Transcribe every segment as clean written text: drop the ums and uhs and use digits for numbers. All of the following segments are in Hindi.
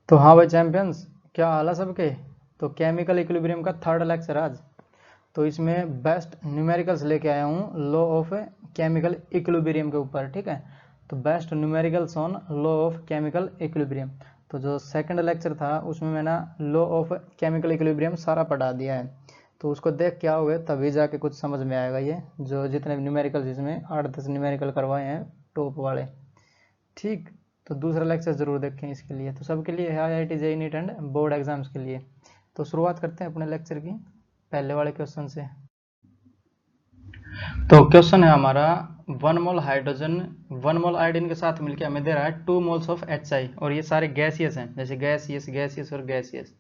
तो हाँ भाई चैंपियंस, क्या हाल है सबके। तो केमिकल इक्विलिब्रियम का थर्ड लेक्चर आज। तो इसमें बेस्ट न्यूमेरिकल्स लेके आया हूँ लॉ ऑफ केमिकल इक्विलिब्रियम के ऊपर, ठीक है। तो best numericals on law of chemical equilibrium. तो जो सेकंड लेक्चर था उसमें मैंने लॉ ऑफ केमिकल इक्विलिब्रियम सारा पढ़ा दिया है। तो उसको देख क्या हो गया तभी जाके कुछ समझ में आएगा। ये जो जितने न्यूमेरिकल्स इसमें 8-10 न्यूमेरिकल करवाए हैं टॉप वाले, ठीक। तो दूसरा लेक्चर जरूर देखें इसके लिए। तो सबके लिए है IIT JEE neat and board exams के लिए। तो शुरुआत करते हैं अपने लेक्चर की पहले वाले क्वेश्चन से। तो क्वेश्चन है हमारा, 1 मोल हाइड्रोजन 1 मोल आयोडीन के साथ मिलकर हमें दे रहा है 2 मोल्स ऑफ HI, और ये सारे गैसियस हैं, जैसे गैसियस गैसियस और गैसियस।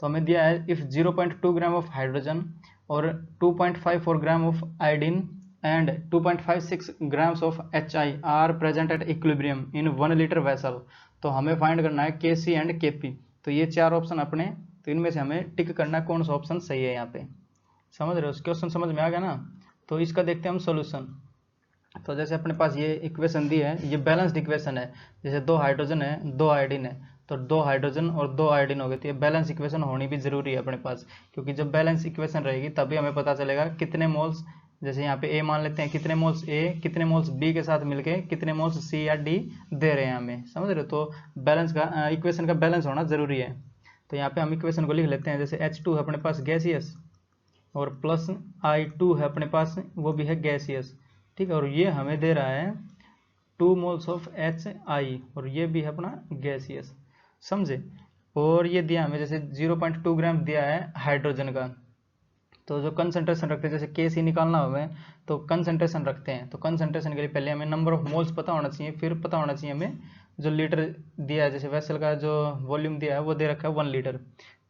तो हमें दिया है इफ 0.2 ग्राम ऑफ हाइड्रोजन और 2.54 gram of iodine and 2.56 grams of HI are present at equilibrium in 1 liter vessel। तो हमें फाइंड करना है KC एंड KP। तो ये चार ऑप्शन अपने, तो इनमें से हमें टिक करना है कौन सा ऑप्शन सही है यहाँ पे। समझ रहे हो, क्वेश्चन समझ में आ गया ना। तो इसका देखते हैं हम सोल्यूशन। तो जैसे अपने पास ये इक्वेशन दी है, ये बैलेंस्ड इक्वेशन है। जैसे 2 हाइड्रोजन है 2 आयोडीन है, तो 2 हाइड्रोजन और 2 आयोडीन हो गए। तो ये बैलेंस इक्वेशन होनी भी जरूरी है अपने पास, क्योंकि जब बैलेंस इक्वेशन रहेगी तभी हमें पता चलेगा कितने मोल्स, जैसे यहाँ पे ए मान लेते हैं, कितने मोल्स ए कितने मोल्स बी के साथ मिलके कितने मोल्स सी या डी दे रहे हैं हमें। समझ रहे हो, तो बैलेंस का इक्वेशन का बैलेंस होना जरूरी है। तो यहाँ पे हम इक्वेशन को लिख लेते हैं। जैसे H2 है अपने पास गैसियस, और प्लस I2 है अपने पास, वो भी है गैसियस, ठीक है। और ये हमें दे रहा है 2 मोल्स ऑफ HI, और ये भी है अपना गैसियस, समझे। और ये दिया हमें जैसे 0.2 ग्राम दिया है हाइड्रोजन का। तो जो कंसंट्रेशन रखते हैं, जैसे KC निकालना हो हमें तो कंसंट्रेशन रखते हैं। तो कंसंट्रेशन के लिए पहले हमें नंबर ऑफ मोल्स पता होना चाहिए, फिर पता होना चाहिए हमें जो लीटर दिया है, जैसे वेसल का जो वॉल्यूम दिया है वो दे रखा है 1 लीटर।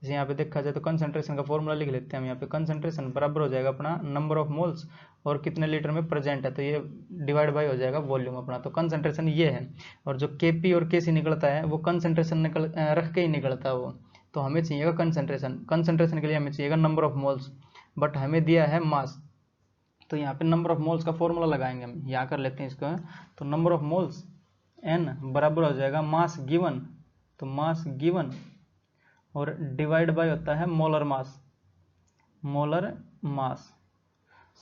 जैसे यहाँ पे देखा जाए तो कंसंट्रेशन का फॉर्मूला लिख लेते हैं हम। यहाँ पे कंसंट्रेशन बराबर हो जाएगा अपना नंबर ऑफ मोल्स और कितने लीटर में प्रेजेंट है, तो ये डिवाइड बाई हो जाएगा वॉल्यूम अपना। तो कंसंट्रेशन ये है, और जो KP और KC निकलता है वो कंसंट्रेशन रख के ही निकलता है वो। तो हमें चाहिएगा कंसंट्रेशन, कंसंट्रेशन के लिए हमें चाहिएगा नंबर ऑफ मोल्स, बट हमें दिया है मास। तो यहाँ पे नंबर ऑफ मोल्स का फॉर्मूला लगाएंगे हम, यहाँ कर लेते हैं इसको। तो नंबर ऑफ मोल्स N बराबर हो जाएगा मास गिवन, तो मास गिवन और डिवाइड बाय होता है मोलर मास, मोलर मास।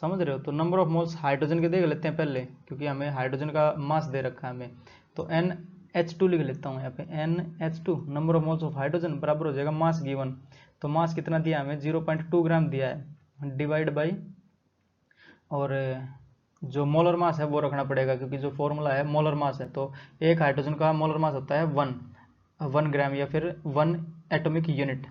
समझ रहे हो। तो नंबर ऑफ मोल्स हाइड्रोजन के देख लेते हैं पहले, क्योंकि हमें हाइड्रोजन का मास दे रखा है हमें। तो NH2 लिख लेता हूँ यहाँ पे, NH2 number of moles of hydrogen बराबर हो जाएगा मास गिवन। तो मास कितना दिया हमें 0.2 ग्राम दिया है, डिवाइड बाई, और जो मोलर मास है वो रखना पड़ेगा, क्योंकि जो फॉर्मूला है मोलर मास है। तो एक हाइड्रोजन का मोलर मास होता है 1 ग्राम, या फिर 1 atomic unit,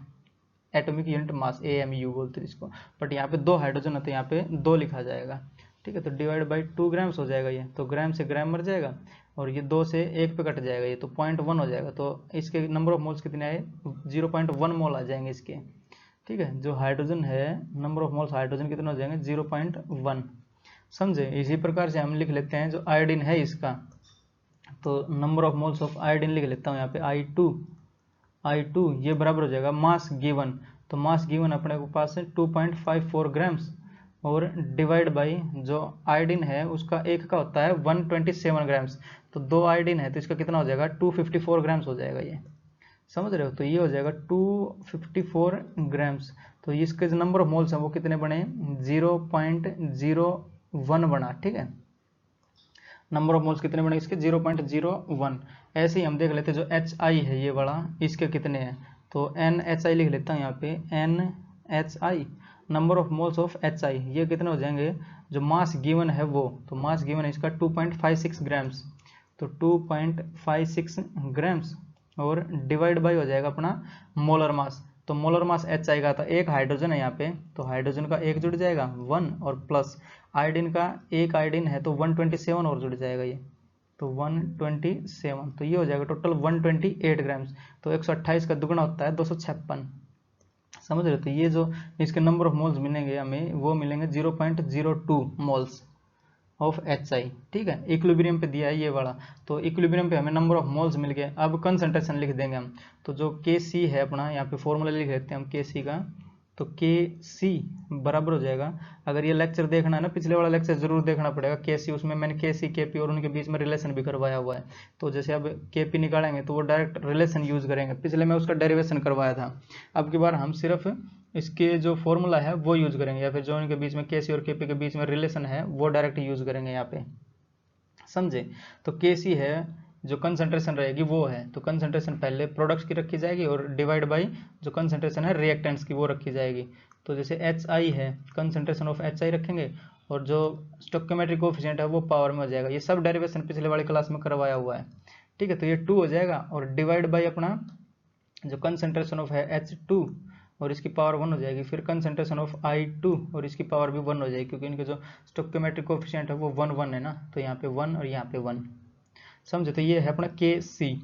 atomic unit mass AMU बोलते हैं इसको। बट यहाँ पे 2 हाइड्रोजन है तो यहाँ पे 2 लिखा जाएगा, ठीक है। तो डिवाइड बाई 2 ग्राम्स हो जाएगा ये, तो ग्राम से ग्राम मर जाएगा, और ये 2 से 1 पे कट जाएगा ये, तो 0.1 हो जाएगा। तो इसके नंबर ऑफ मोल्स कितने आए, 0.1 मोल आ जाएंगे इसके, ठीक है। जो हाइड्रोजन है नंबर ऑफ मोल्स हाइड्रोजन कितने हो जाएंगे 0.1, समझे। इसी प्रकार से हम लिख लेते हैं जो आयोडीन है इसका। तो number of moles of iodine लिख लेता हूँ यहाँ पे I2 ये बराबर हो जाएगा मास गिवन। तो मास गिवन अपने को पास है 2.54 ग्राम्स, और डिवाइड बाई जो आयोडीन है उसका एक का होता है 127 ग्राम्स। तो 2 आयोडीन है तो इसका कितना हो जाएगा 254 ग्राम्स हो जाएगा ये, समझ रहे हो। तो ये हो जाएगा 254 ग्राम्स। तो इसके जो नंबर ऑफ मोल्स हैं वो कितने बने 0.01 बना, ठीक है। नंबर ऑफ मोल्स कितने बने इसके 0.01। ऐसे ही हम देख लेते हैं जो HI है ये वाला, इसके कितने हैं। तो NHI लिख लेता हूँ यहाँ पे, NHI number of moles of HI ये कितने हो जाएंगे, जो मास गिवन है वो, तो मास गिवन है इसका 2.56 ग्राम्स। तो 2.56 ग्राम्स और डिवाइड बाई हो जाएगा अपना मोलर मास। तो मोलर मास HI का था, एक हाइड्रोजन है यहाँ पे, तो हाइड्रोजन का एक जुड़ जाएगा 1, और प्लस आयोडीन का एक आयोडीन है तो 127 और जुड़ जाएगा ये, तो 127। तो ये हो जाएगा टोटल 128 ग्राम्स। तो 128 का दुगना होता है 256, समझ रहे हो। तो ये जो इसके नंबर ऑफ मोल्स मिलेंगे हमें वो मिलेंगे 0.02 मोल्स ऑफ HI, ठीक है। इक्विलिब्रियम पे दिया है ये वाला, तो इक्विलिब्रियम पे हमें नंबर ऑफ मोल्स मिल गए। अब कंसंट्रेशन लिख देंगे हम। तो जो KC है अपना, यहाँ पे फॉर्मूला लिख लेते हैं हम KC का। तो के सी बराबर हो जाएगा, अगर ये लेक्चर देखना है ना, पिछले वाला लेक्चर जरूर देखना पड़ेगा के सी, उसमें मैंने के सी के पी और उनके बीच में रिलेशन भी करवाया हुआ है। तो जैसे अब के पी निकालेंगे तो वो डायरेक्ट रिलेशन यूज करेंगे, पिछले में उसका डेरिवेशन करवाया था, अब की बार हम सिर्फ इसके जो फॉर्मूला है वो यूज करेंगे, या फिर जो इनके बीच में के सी और के पी के बीच में रिलेशन है वो डायरेक्ट यूज करेंगे यहाँ पे, समझे। तो के सी है जो कंसंट्रेशन रहेगी वो है, तो कंसंट्रेशन पहले प्रोडक्ट्स की रखी जाएगी और डिवाइड बाई जो कंसंट्रेशन है रिएक्टेंट्स की वो रखी जाएगी। तो जैसे एच आई है, कंसंट्रेशन ऑफ एच आई रखेंगे और जो स्टोइकोमेट्रिक कोएफिशिएंट है वो पावर में हो जाएगा। ये सब डेरिवेशन पिछले वाली क्लास में करवाया हुआ है, ठीक है। तो ये 2 हो जाएगा और डिवाइड बाई अपना जो कंसंट्रेशन ऑफ है H2 और इसकी पावर 1 हो जाएगी, फिर कंसंट्रेशन ऑफ I2 और इसकी पावर भी 1 हो जाएगी, क्योंकि इनके जो स्टोइकोमेट्रिक कोएफिशिएंट है वो 1 1 है ना, तो यहाँ पे 1 और यहाँ पे 1, समझे। तो ये है अपना के सी,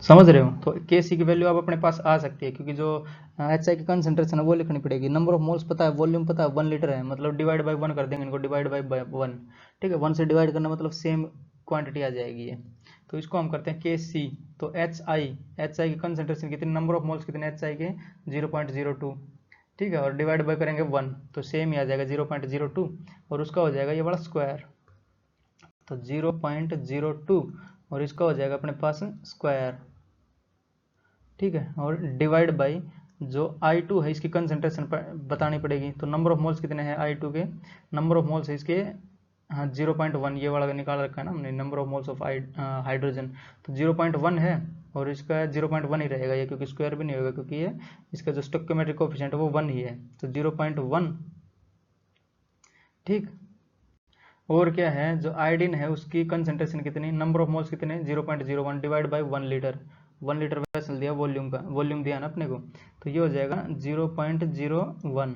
समझ रहे हो। तो के सी की वैल्यू अब अपने पास आ सकती है, क्योंकि जो एच आई की कंसंट्रेशन है वो लिखनी पड़ेगी, नंबर ऑफ मोल्स पता है, वॉल्यूम पता है 1 लीटर है, मतलब डिवाइड बाई 1 कर देंगे इनको, डिवाइड बाई 1, ठीक है, 1 से डिवाइड करना मतलब सेम क्वांटिटी आ जाएगी ये। तो इसको हम करते हैं के सी, तो एच आई की कंसंट्रेशन कितनी, नंबर ऑफ मोल्स कितने एच आई के 0.02, ठीक है, और डिवाइड बाय करेंगे 1 तो सेम ही आ जाएगा 0.02 और उसका हो जाएगा ये वाला स्क्वायर, तो 0.02 और इसका हो जाएगा अपने पास स्क्वायर, ठीक है, और डिवाइड बाई जो I2 है इसकी कंसंट्रेशन बतानी पड़ेगी, तो नंबर ऑफ मोल्स कितने हैं I2 के, नंबर ऑफ मोल्स है इसके, हाँ 0.1, ये वाला निकाल रखा है ना हमने, number of moles of hydrogen, तो 0.1 है और इसका 0.1 ही रहेगा ये, क्योंकि स्क्वायर भी नहीं होगा, क्योंकि ये इसका जो स्टोइकोमेट्रिक कोएफिशिएंट है वो 1 ही है, तो 0.1, ठीक। और क्या है, जो आयोडीन है उसकी कंसंट्रेशन कितनी, नंबर ऑफ मोल्स कितने 0.01 divide by 1 litre, 1 litre vessel दिया वॉल्यूम का, वॉल्यूम दिया ना अपने को, तो ये हो जाएगा 0.01,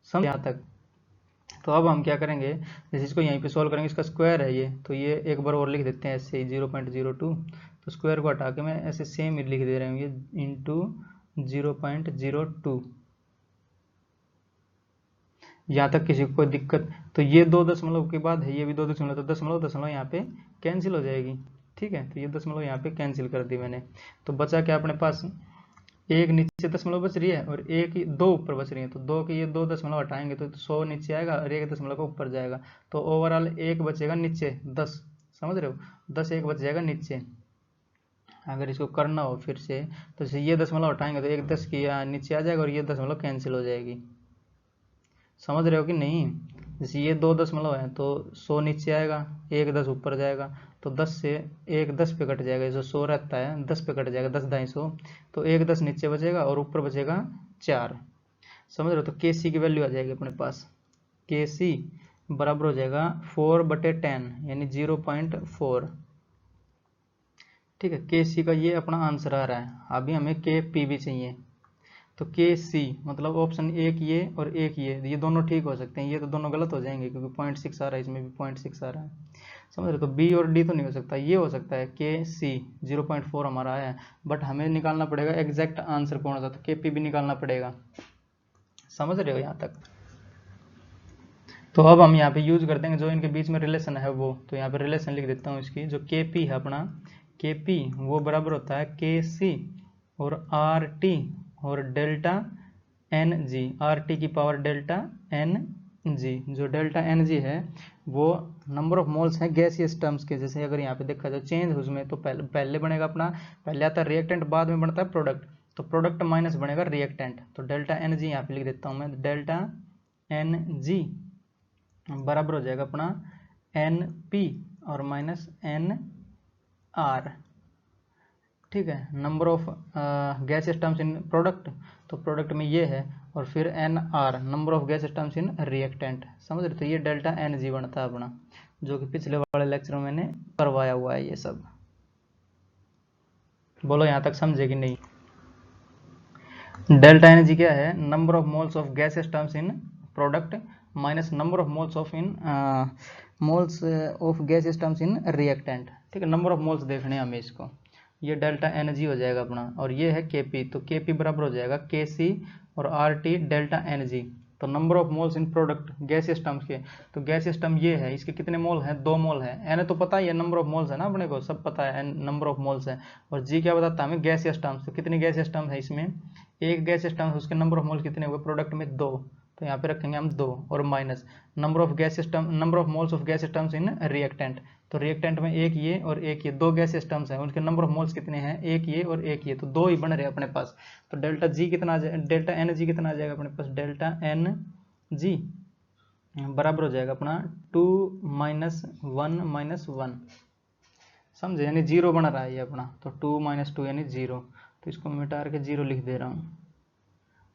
समझ यहाँ तक। तो अब हम क्या करेंगे, जैसे इसको यहीं पे सॉल्व करेंगे, इसका स्क्वायर है ये, तो ये एक बार और लिख देते हैं ऐसे ही 0.02, तो स्क्वायर को हटा के मैं ऐसे सेम ही लिख दे रहा हूँ ये इंटू 0.02, यहाँ तक किसी को कोई दिक्कत, तो ये 2 दशमलव के बाद है, ये भी 2 दशमलव, तो दशमलव यहाँ पे कैंसिल हो जाएगी, ठीक है, तो ये दशमलव यहाँ पे कैंसिल कर दी मैंने, तो बचा क्या अपने पास, एक नीचे दशमलव बच रही है और एक 2 ऊपर बच रही है, तो 2 के ये 2 दशमलव हटाएंगे तो 100 नीचे आएगा और 1 दशमलव का ऊपर जाएगा, तो ओवरऑल 1 बचेगा नीचे 10, समझ रहे हो, 10 1 बच जाएगा नीचे। अगर इसको करना हो फिर से, तो जैसे ये दशमलव हटाएंगे तो 1 10 की नीचे आ जाएगा और ये दशमलव कैंसिल हो जाएगी, समझ रहे हो कि नहीं। जैसे ये 2 दशमलव है तो 100 नीचे आएगा, 1 10 ऊपर जाएगा, तो 10 से 1 10 पे कट जाएगा, जो 100 रहता है 10 पे कट जाएगा, 10 250, तो 1 10 नीचे बचेगा और ऊपर बचेगा 4, समझ रहे हो। तो के सी की वैल्यू आ जाएगी अपने पास, के सी बराबर हो जाएगा 4/10 यानी 0.4, ठीक है। के सी का ये अपना आंसर आ रहा है, अभी हमें के पी भी चाहिए, तो के सी मतलब ऑप्शन एक ये और एक ये दोनों ठीक हो सकते हैं, ये तो दोनों गलत हो जाएंगे क्योंकि 0.6 आ रहा है, इसमें भी 0.6 आ रहा है, समझ रहे। तो बी और डी तो नहीं हो सकता, ये हो सकता है के सी 0.4 हमारा आया है, बट हमें निकालना पड़ेगा एग्जैक्ट आंसर कौन सा, तो के पी भी निकालना पड़ेगा, समझ रहे हो यहाँ तक। तो अब हम यहाँ पे यूज कर देंगे जो इनके बीच में रिलेशन है वो, तो यहाँ पे रिलेशन लिख देता हूँ इसकी, जो के पी है अपना, के पी वो बराबर होता है के सी और आर टी और delta N G, R T की पावर डेल्टा एन जी, जो डेल्टा एन जी है वो नंबर ऑफ मोल्स हैं गैसियस टर्म्स के, जैसे अगर यहाँ पे देखा जाए चेंज उसमें तो पहले बनेगा अपना, पहले आता है रिएक्टेंट, बाद में बनता है प्रोडक्ट, तो प्रोडक्ट माइनस बनेगा रिएक्टेंट, तो डेल्टा एन जी यहाँ पे लिख देता हूँ मैं, डेल्टा एन जी बराबर हो जाएगा अपना एन पी और माइनस एन आर, ठीक है। Number of gases terms in product, तो प्रोडक्ट में ये है, और फिर N R number of gases terms in reactant, समझ रहे। तो ये डेल्टा एन जी बनता है अपना, जो कि पिछले वाले लेक्चर में मैंने करवाया हुआ है ये सब। बोलो यहाँ तक समझे कि नहीं। डेल्टा एन जी क्या है, number of moles of gases terms in product minus number of moles of gases terms in reactant, ठीक है। नंबर ऑफ मोल्स देखने हमें इसको, ये डेल्टा एन जी हो जाएगा अपना, और ये है के पी, तो के पी बराबर हो जाएगा के सी और R T delta N g, तो number of moles in product gaseous terms के, तो गैसियस टर्म ये है, इसके कितने मोल हैं, 2 मोल है। एन तो पता ही है, नंबर ऑफ मोल्स है ना, अपने को सब पता है एन नंबर ऑफ मोल्स है। और जी क्या बताता है हमें, गैसियस टर्म्स। तो कितनी गैसियस टर्म है इसमें, एक गैसियस टर्म, उसके नंबर ऑफ मोल्स कितने हुए प्रोडक्ट में 2, तो यहाँ पे रखेंगे हम 2 और minus number of gaseous term, number of moles of gaseous terms in reactant. तो रिएक्टेंट में एक ये और एक ये, 2 गैसियस टर्म्स हैं, उनके नंबर ऑफ मोल्स कितने हैं, एक ये और एक ये, तो 2 ही बन रहे हैं अपने पास। तो डेल्टा जी कितना आ जाएगा, डेल्टा एन जी कितना आ जाएगा अपने पास, डेल्टा एन जी बराबर हो जाएगा अपना 2 माइनस 1 माइनस 1, समझे, यानी 0 बन रहा है ये अपना। तो 2 माइनस 2 यानी 0, तो इसको मिटा के 0 लिख दे रहा हूँ,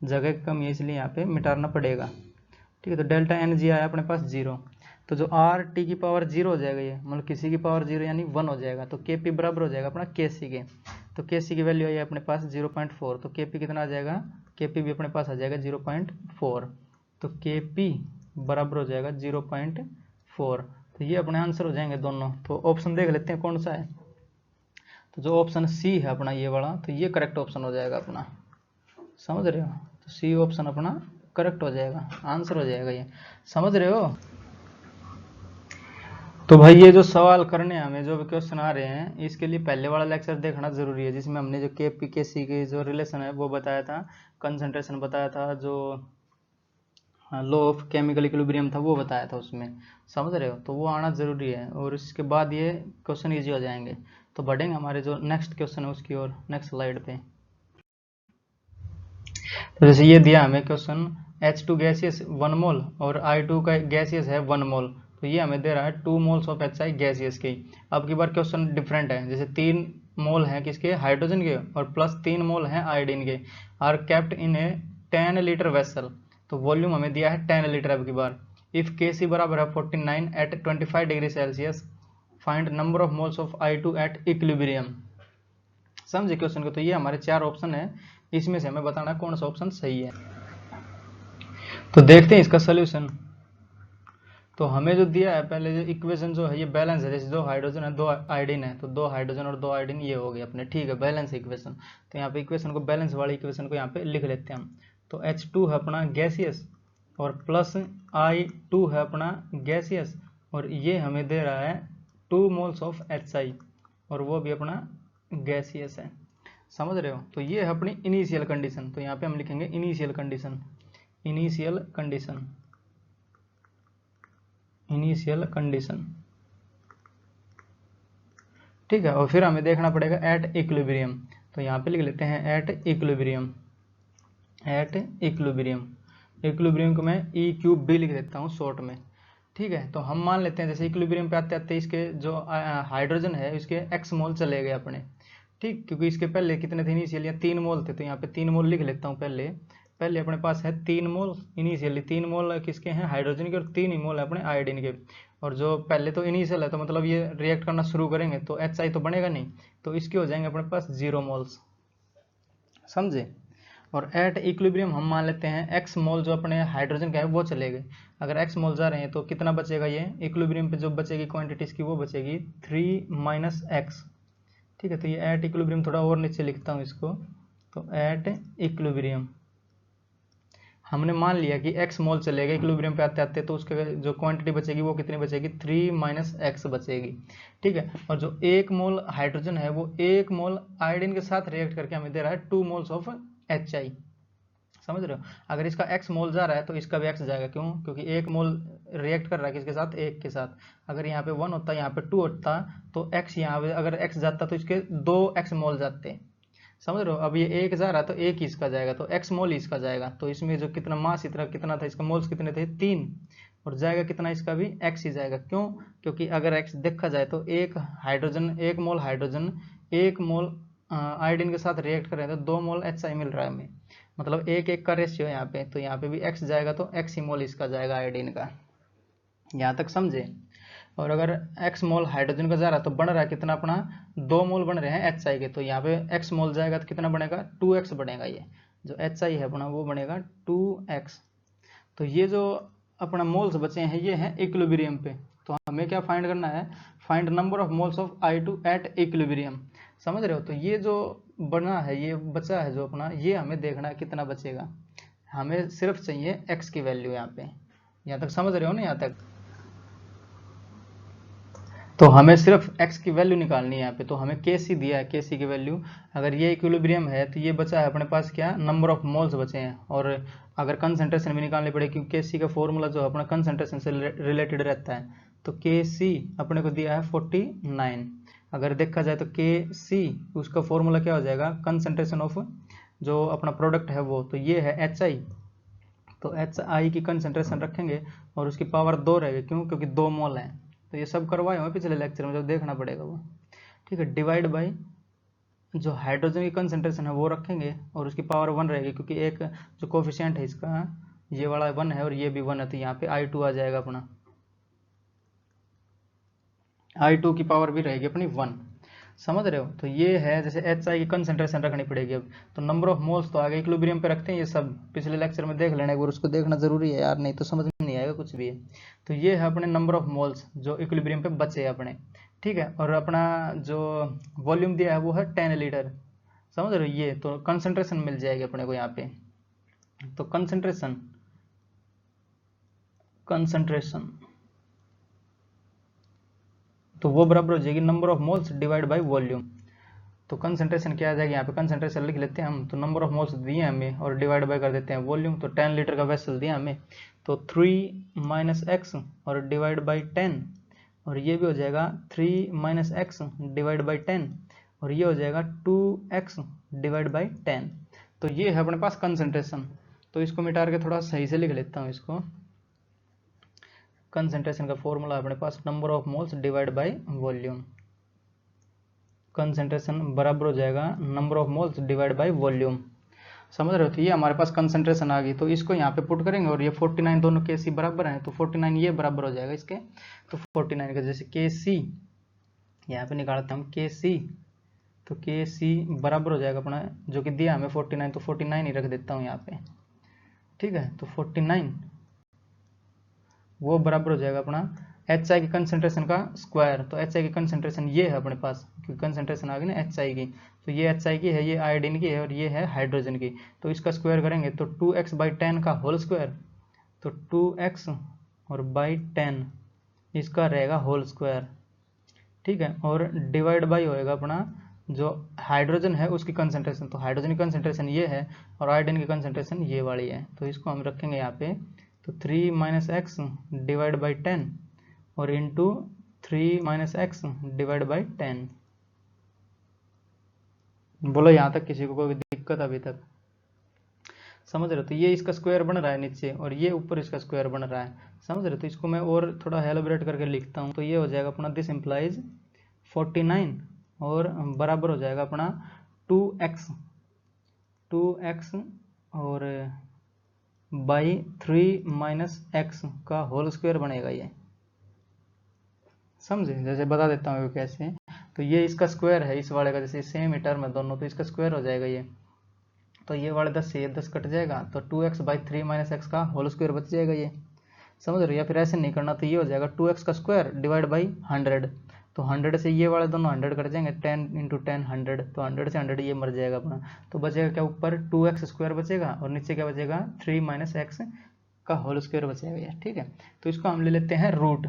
जगह की कमी है इसलिए यहाँ पे मिटाना पड़ेगा। ठीक है, तो डेल्टा एन जी आया अपने पास 0। तो जो आर टी की पावर 0 हो जाएगा, ये मतलब किसी की पावर 0 यानी 1 हो जाएगा। तो के पी बराबर हो जाएगा अपना के सी के। तो के सी की वैल्यू आई अपने पास 0.4, तो के पी कितना आ जाएगा, के पी भी अपने पास आ जाएगा 0.4। तो के पी बराबर हो जाएगा 0.4। तो ये अपने आंसर हो जाएंगे दोनों। तो ऑप्शन देख लेते हैं कौन सा है। तो जो ऑप्शन सी है अपना ये वाला, तो ये करेक्ट ऑप्शन हो जाएगा अपना, समझ रहे हो। तो सी ऑप्शन अपना करेक्ट हो जाएगा, आंसर हो जाएगा ये, समझ रहे हो। तो भाई ये जो सवाल करने हैं हमें, जो क्वेश्चन आ रहे हैं, इसके लिए पहले वाला लेक्चर देखना जरूरी है, जिसमें हमने जो के पी के सी के जो रिलेशन है वो बताया था, कंसंट्रेशन बताया था, जो लॉ ऑफ केमिकल इक्विलिब्रियम था वो बताया था उसमें, समझ रहे हो। तो वो आना जरूरी है, और इसके बाद ये क्वेश्चन ईजी हो जाएंगे। तो बढ़ेंगे हमारे जो नेक्स्ट क्वेश्चन है उसकी ओर, नेक्स्ट स्लाइड पे। तो जैसे ये दिया हमें क्वेश्चन, H2 गैसियस 1 मोल और I2 का गैसियस है 1 मोल, तो ये हमें दे रहा है 2 मोल्स ऑफ HI गैसियस की। अब की बार क्वेश्चन डिफरेंट है, जैसे 3 मोल हैं किसके, हाइड्रोजन के, और प्लस 3 मोल हैं आयोडीन के, are kept in a 10 litre vessel. तो वॉल्यूम हमें दिया है 10 लीटर। अब की बार इफ Kc बराबर है 49 at 25 degree Celsius, find number of moles of I2 at equilibrium. समझे क्वेश्चन को। तो ये हमारे 4 ऑप्शन है, इसमें से हमें बताना कौन सा ऑप्शन सही है। तो देखते हैं इसका सोल्यूशन। तो हमें जो दिया है पहले, जो इक्वेशन जो है ये बैलेंस है, जैसे 2 हाइड्रोजन है 2 आयोडीन है, तो 2 हाइड्रोजन और 2 आयोडीन ये हो गए अपने, ठीक है, बैलेंस इक्वेशन। तो यहाँ पे इक्वेशन को, बैलेंस वाली इक्वेशन को यहाँ पे लिख लेते हैं हम। तो H2 है अपना गैसियस और प्लस I2 है अपना गैसियस, और ये हमें दे रहा है 2 मोल्स ऑफ HI, और वो भी अपना गैसियस है, समझ रहे हो। तो ये है अपनी इनिशियल कंडीशन। तो यहाँ पे हम लिखेंगे initial condition, initial condition, initial condition, ठीक है। और फिर हमें देखना पड़ेगा एट इक्विलिब्रियम। तो यहाँ पे लिख लेते हैं at equilibrium, at equilibrium. Equilibrium को मैं ई क्यूब बी लिख देता हूँ शॉर्ट में, ठीक है। तो हम मान लेते हैं जैसे इक्विलिब्रियम पे आते आते इसके जो हाइड्रोजन है इसके एक्स मोल चले गए अपने, ठीक, क्योंकि इसके पहले कितने थे इनिशियली, 3 मोल थे। तो यहाँ पे 3 मोल लिख लेता हूँ पहले। पहले अपने पास है 3 मोल इनिशियली, 3 मोल किसके हैं, हाइड्रोजन के, और 3 ही मोल है अपने आयोडीन के। और जो पहले तो इनिशियल है, तो मतलब ये रिएक्ट करना शुरू करेंगे तो HI तो बनेगा नहीं, तो इसके हो जाएंगे अपने पास 0 मोल्स, समझे। और एट इक्विलिब्रियम हम मान लेते हैं एक्स मोल जो अपने हाइड्रोजन का है वो चले गए। अगर एक्स मोल जा रहे हैं तो कितना बचेगा, ये इक्विलिब्रियम पे जो बचेगी क्वांटिटीज की वो बचेगी 3 माइनस एक्स, ठीक है। तो ये एट इक्विलिब्रियम थोड़ा और नीचे लिखता हूँ इसको। तो एट इक्विलिब्रियम हमने मान लिया कि एक्स मोल चलेगा इक्विलिब्रियम पे आते आते, तो उसके जो क्वांटिटी बचेगी वो कितनी बचेगी, 3 माइनस एक्स बचेगी, ठीक है। और जो 1 मोल हाइड्रोजन है वो 1 मोल आयोडीन के साथ रिएक्ट करके हमें दे रहा है 2 मोल्स ऑफ HI, समझ रहे हो। अगर इसका एक्स मोल जा रहा है तो इसका भी एक्स जाएगा, क्यों, क्योंकि 1 मोल रिएक्ट कर रहा है किसके साथ, 1 के साथ। अगर यहाँ पे 1 होता, यहाँ पे 2 होता, तो एक्स यहाँ पे अगर एक्स जाता तो इसके 2 एक्स मोल जाते, समझ रहे हो। अब ये 1 जा रहा है तो 1 ही इसका जाएगा, तो एक्स मोल इसका जाएगा। तो इसमें जो कितना मास इतना कितना था, इसका मोल्स कितने थे, 3, और जाएगा कितना, इसका भी एक्स ही जाएगा। क्यों, क्योंकि अगर एक्स देखा जाए तो 1 हाइड्रोजन, 1 मोल हाइड्रोजन 1 मोल आयोडीन के साथ रिएक्ट कर रहे हैं, तो 2 मोल HI मिल रहा है हमें, मतलब 1-1 का रेशियो है यहाँ पे। तो यहाँ पे भी एक्स जाएगा तो एक्स ही मोल इसका जाएगा आयोडीन का, यहाँ तक समझे। और अगर एक्स मोल हाइड्रोजन का जा रहा है तो बन रहा है कितना अपना, 2 मोल बन रहे हैं HI के, तो यहाँ पे एक्स मोल जाएगा तो कितना बनेगा, 2x बनेगा। ये जो HI है अपना वो बनेगा 2x। तो ये जो अपना मोल्स बचे हैं ये हैं इक्विलिब्रियम पे। तो हमें क्या फाइंड करना है, find number of moles of I2 at equilibrium, समझ रहे हो। तो ये जो बना है, ये बचा है जो अपना, ये हमें देखना है कितना बचेगा, हमें सिर्फ चाहिए x की वैल्यू। यहाँ तक समझ रहे हो ना? यहाँ तक तो हमें सिर्फ x की वैल्यू निकालनी है यहाँ पे। तो हमें Kc दिया है, Kc की वैल्यू, अगर ये इक्विलिब्रियम है तो ये बचा है अपने पास क्या, नंबर ऑफ मोल्स बचे हैं। और अगर कंसंट्रेशन भी निकालनी पड़ेगी क्योंकि Kc का फॉर्मूला जो अपना कंसंट्रेशन से रिलेटेड रहता है। तो Kc अपने को दिया है 49। अगर देखा जाए तो Kc उसका फॉर्मूला क्या हो जाएगा, कंसंट्रेशन ऑफ जो अपना प्रोडक्ट है वो, तो ये है HI। तो HI की कंसंट्रेशन रखेंगे और उसकी पावर 2 रहेगी, क्यों, क्योंकि 2 मोल है। तो ये सब करवाए हुए पिछले लेक्चर में, जो देखना पड़ेगा वो, ठीक है। डिवाइड बाई जो हाइड्रोजन की कंसंट्रेशन है वो रखेंगे और उसकी पावर 1 रहेगी, क्योंकि एक जो कोफिशिएंट है इसका, ये वाला 1 है और ये भी 1 है, तो यहाँ पे I2 आ जाएगा अपना। I2 की पावर भी रहेगी अपनी 1, समझ रहे हो? तो ये है, जैसे HI की कंसंट्रेशन रखनी पड़ेगी अब। तो नंबर ऑफ मोल्स तो आगे इक्विलिब्रियम पे रखते हैं, ये सब पिछले लेक्चर में देख लेना एक बार, उसको देखना जरूरी है यार, नहीं तो समझ में नहीं आएगा कुछ भी है। तो ये है अपने नंबर ऑफ मोल्स जो इक्विलिब्रियम पे बचे अपने, ठीक है। और अपना जो वॉल्यूम दिया है वो है 10 लीटर, समझ रहे हो? ये तो कंसंट्रेशन मिल जाएगी अपने को यहाँ पे। तो कंसंट्रेशन तो वो बराबर हो जाएगी number of moles divide by volume. तो कंसंट्रेशन क्या आ जाएगी यहाँ पे, कंसंट्रेशन लिख लेते हैं हम। तो नंबर ऑफ मोल्स दिए हमें और डिवाइड बाय कर देते हैं वॉल्यूम। तो 10 लीटर का वेसल दिया हमें, तो 3 माइनस एक्स और डिवाइड बाई 10, और ये भी हो जाएगा 3 माइनस एक्स डिवाइड बाई 10, और ये हो जाएगा 2x डिवाइड बाई 10। तो ये है अपने पास कंसंट्रेशन। तो इसको मिटा के थोड़ा सही से लिख लेता हूँ इसको। कंसंट्रेशन का फॉर्मूला अपने पास number of moles divide by volume. Concentration बराबर हो जाएगा number of moles divide by volume, समझ रहे हो? तो ये हमारे पास कंसंट्रेशन आ गई। तो इसको यहाँ पे पुट करेंगे और ये 49 दोनों Kc बराबर हैं, तो 49 ये बराबर हो जाएगा इसके। तो 49 का जैसे Kc यहाँ पे निकालता हूँ Kc, तो Kc बराबर हो जाएगा अपना जो कि दिया हमें 49, तो 49 ही रख देता हूँ यहाँ पे, ठीक है। तो 49 वो बराबर हो जाएगा अपना HI की कंसंट्रेशन का स्क्वायर। तो HI की कंसंट्रेशन ये है अपने पास, क्योंकि कंसंट्रेशन आ गई ना HI की। तो ये HI की है, ये आयोडीन की है और ये है हाइड्रोजन की। तो इसका स्क्वायर करेंगे तो 2x बाई 10 का होल स्क्वायर, तो 2x और बाई 10 इसका रहेगा होल स्क्वायर, ठीक है। और डिवाइड बाई होएगा अपना जो हाइड्रोजन है उसकी कंसंट्रेशन। तो हाइड्रोजन की कंसंट्रेशन ये है और आयोडीन की कंसंट्रेशन ये वाली है। तो इसको हम रखेंगे यहाँ पे, तो 3 माइनस एक्स डिवाइड बाई 10 और into 3 minus x divide by 10। बोलो यहाँ तक किसी को कोई दिक्कत अभी तक? समझ रहे हो? तो ये इसका स्क्वायर बन रहा है नीचे और ये ऊपर इसका स्क्वायर बन रहा है, समझ रहे हो? तो इसको मैं और थोड़ा एलोबरेट करके लिखता हूँ। तो ये हो जाएगा अपना दिस इम्प्लाइज 49 और बराबर हो जाएगा अपना 2x और बाई 3 माइनस एक्स का होल स्क्वायर बनेगा ये, समझे? जैसे बता देता हूँ कैसे। तो ये इसका स्क्वायर है इस वाले का, जैसे सेम ही टर्म है दोनों, तो इसका स्क्वायर हो जाएगा ये। तो ये वाले 10 से ये 10 कट जाएगा, तो 2x बाई 3 माइनस एक्स का होल स्क्वायर बच जाएगा ये, समझ रहे हो? या फिर ऐसे नहीं करना, तो ये हो जाएगा 2x का स्क्वायर डिवाइड बाई 100। तो 100 से ये वाले दोनों 100 कट जाएंगे, 10 इंटू 10 100, तो 100 से 100 ये मर जाएगा अपना। तो बचेगा क्या, ऊपर 2x स्क्वायर बचेगा और नीचे क्या बचेगा, 3 माइनस एक्स का होल स्क्वायर बचेगा ये, ठीक है। तो इसको हम ले लेते हैं रूट,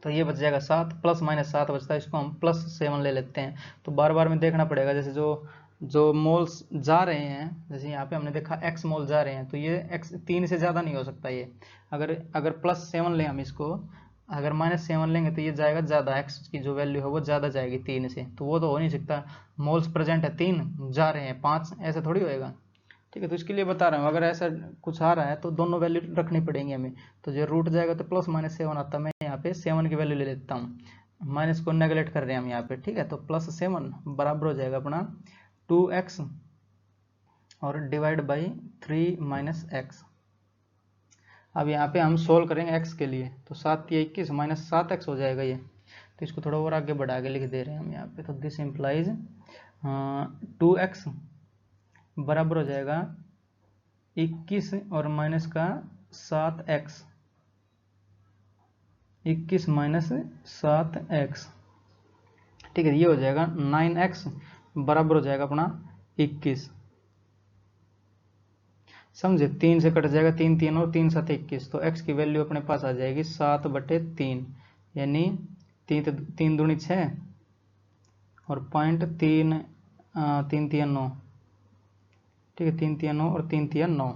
तो ये बच जाएगा 7 प्लस माइनस 7 बचता है, इसको हम प्लस 7 ले लेते हैं। तो बार बार में देखना पड़ेगा, जैसे जो मोल्स जा रहे हैं, जैसे यहाँ पे हमने देखा x मोल जा रहे हैं, तो ये x 3 से ज़्यादा नहीं हो सकता ये। अगर प्लस 7 लें हम इसको, अगर माइनस 7 लेंगे तो ये जाएगा ज़्यादा, x की जो वैल्यू है वो ज़्यादा जाएगी 3 से, तो वो तो हो नहीं सकता। मोल्स प्रेजेंट है 3, जा रहे हैं 5, ऐसा थोड़ी होएगा, ठीक है। तो इसके लिए बता रहा हूँ, अगर ऐसा कुछ आ रहा है तो दोनों वैल्यू रखनी पड़ेंगी हमें। तो जो रूट जाएगा तो प्लस माइनस 7 आता है, मैं यहाँ पे 7 की वैल्यू ले लेता हूँ, माइनस को नेगलेक्ट कर रहे हैं हम यहाँ पे, ठीक है। तो प्लस 7 बराबर हो जाएगा अपना 2x और डिवाइड बाई 3 माइनस एक्स। अब यहाँ पे हम सोल्व करेंगे x के लिए, तो 7 या 21 माइनस 7x हो जाएगा ये। तो इसको थोड़ा और आगे बढ़ा के लिख दे रहे हैं हम यहाँ पे। तो दिस इम्प्लाइज 2x बराबर हो जाएगा 21 और माइनस का 7x, 21 माइनस 7x, ठीक है। ये हो जाएगा 9x बराबर हो जाएगा अपना 21। समझे, 3 से कट जाएगा 3 3 और 3 7 21, तो x की वैल्यू अपने पास आ जाएगी 7/3, यानी 3 दूनी 6 और 0.3 3 3 9, ठीक है, 3 3 9 और 3 3 9,